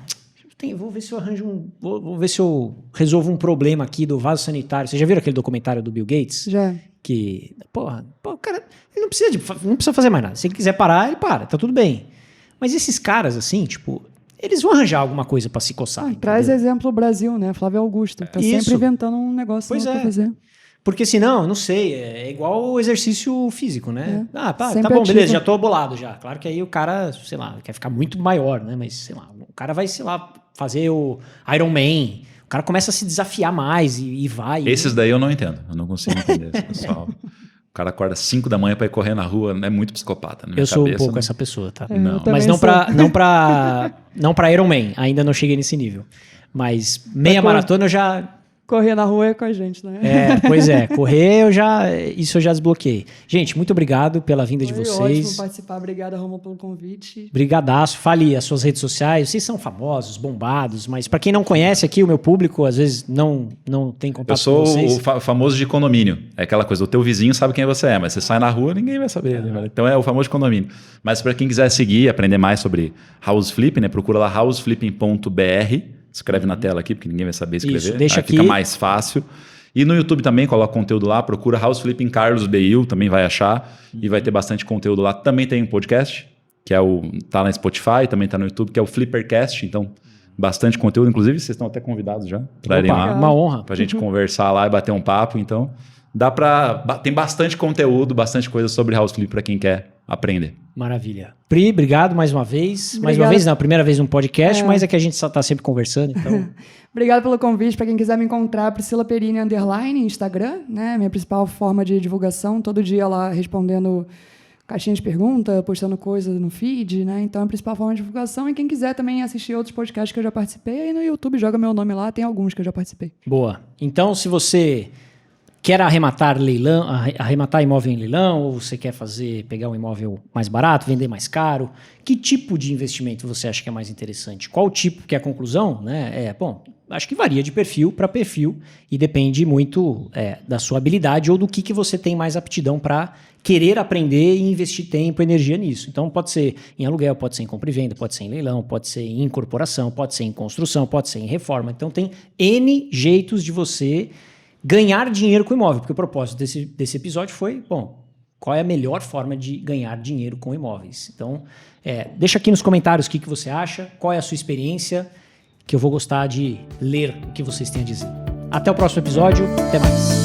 Speaker 3: vou ver se eu arranjo vou ver se eu resolvo um problema aqui do vaso sanitário. Vocês já viram aquele documentário do Bill Gates?
Speaker 1: Já.
Speaker 3: Que, cara, ele não precisa fazer mais nada. Se ele quiser parar, ele para, tá tudo bem. Mas esses caras, assim, tipo, eles vão arranjar alguma coisa pra se coçar.
Speaker 1: Traz
Speaker 3: entendeu?
Speaker 1: exemplo o Brasil, né? Flávio Augusto. Tá
Speaker 3: Isso.
Speaker 1: sempre inventando um negócio
Speaker 3: Pois
Speaker 1: novo
Speaker 3: é.
Speaker 1: pra fazer.
Speaker 3: Porque senão, não sei, é igual o exercício físico, né? Tá
Speaker 1: Sempre
Speaker 3: bom, beleza,
Speaker 1: ativo.
Speaker 3: já tô bolado já. Claro que aí o cara, sei lá, quer ficar muito maior, né? Mas, sei lá, o cara vai, sei lá, fazer o Iron Man. O cara começa a se desafiar mais e vai.
Speaker 2: Esses daí eu não entendo. Eu não consigo entender esse pessoal. O cara acorda 5 da manhã para ir correr na rua, é muito psicopata. Na minha
Speaker 3: Eu sou um
Speaker 2: cabeça,
Speaker 3: pouco
Speaker 2: não.
Speaker 3: essa pessoa, tá?
Speaker 2: Não.
Speaker 1: Eu também
Speaker 3: Mas não
Speaker 1: sou.
Speaker 3: não pra Iron Man. Ainda não cheguei nesse nível. Mas meia
Speaker 1: Mas,
Speaker 3: maratona eu já...
Speaker 1: Correr na rua é com a gente, né?
Speaker 3: Pois é. Correr, isso eu já desbloqueei. Gente, muito obrigado pela vinda de
Speaker 1: Foi
Speaker 3: vocês.
Speaker 1: ótimo participar. Obrigada, Romulo, pelo convite.
Speaker 3: Brigadaço. Fale as suas redes sociais. Vocês são famosos, bombados, mas pra quem não conhece aqui, o meu público às vezes não tem contato
Speaker 2: Eu sou
Speaker 3: com vocês.
Speaker 2: o famoso de condomínio. É aquela coisa, o teu vizinho sabe quem você é, mas você sai na rua, ninguém vai saber. Né? Então é o famoso de condomínio. Mas para quem quiser seguir, aprender mais sobre House Flip, né? Procura lá houseflipping.br. Escreve na tela aqui, porque ninguém vai saber escrever.
Speaker 3: Isso, deixa
Speaker 2: Aí
Speaker 3: aqui.
Speaker 2: fica mais fácil. E no YouTube também, coloca conteúdo lá, procura House Flipping Carlos Beil, também vai achar. E vai ter bastante conteúdo lá. Também tem um podcast, que tá na Spotify, também tá no YouTube, que é o Flippercast. Então, bastante conteúdo. Inclusive, vocês estão até convidados já para irem
Speaker 3: Opa,
Speaker 2: lá.
Speaker 3: uma honra.
Speaker 2: Pra gente conversar lá e bater um papo. Então, tem bastante conteúdo, bastante coisa sobre House Flip para quem quer aprender.
Speaker 3: Maravilha. Pri, obrigado mais uma vez. Mais uma
Speaker 1: Obrigada.
Speaker 3: vez, não, a primeira vez num podcast, mas é que a gente só tá sempre conversando, então...
Speaker 1: Obrigada pelo convite. Para quem quiser me encontrar, Priscila Perini _ Instagram, né? Minha principal forma de divulgação. Todo dia lá respondendo caixinha de pergunta, postando coisa no feed, né? Então é a principal forma de divulgação. E quem quiser também assistir outros podcasts que eu já participei, aí no YouTube joga meu nome lá, tem alguns que eu já participei.
Speaker 3: Boa. Então, se você quer arrematar imóvel em leilão, ou você quer pegar um imóvel mais barato, vender mais caro, que tipo de investimento você acha que é mais interessante? Qual tipo? Que é a conclusão, né? Acho que varia de perfil para perfil e depende muito da sua habilidade ou do que você tem mais aptidão para querer aprender e investir tempo e energia nisso. Então pode ser em aluguel, pode ser em compra e venda, pode ser em leilão, pode ser em incorporação, pode ser em construção, pode ser em reforma. Então tem N jeitos de você ganhar dinheiro com imóvel, porque o propósito desse episódio foi, qual é a melhor forma de ganhar dinheiro com imóveis? Então, deixa aqui nos comentários o que você acha, qual é a sua experiência, que eu vou gostar de ler o que vocês têm a dizer. Até o próximo episódio, até mais.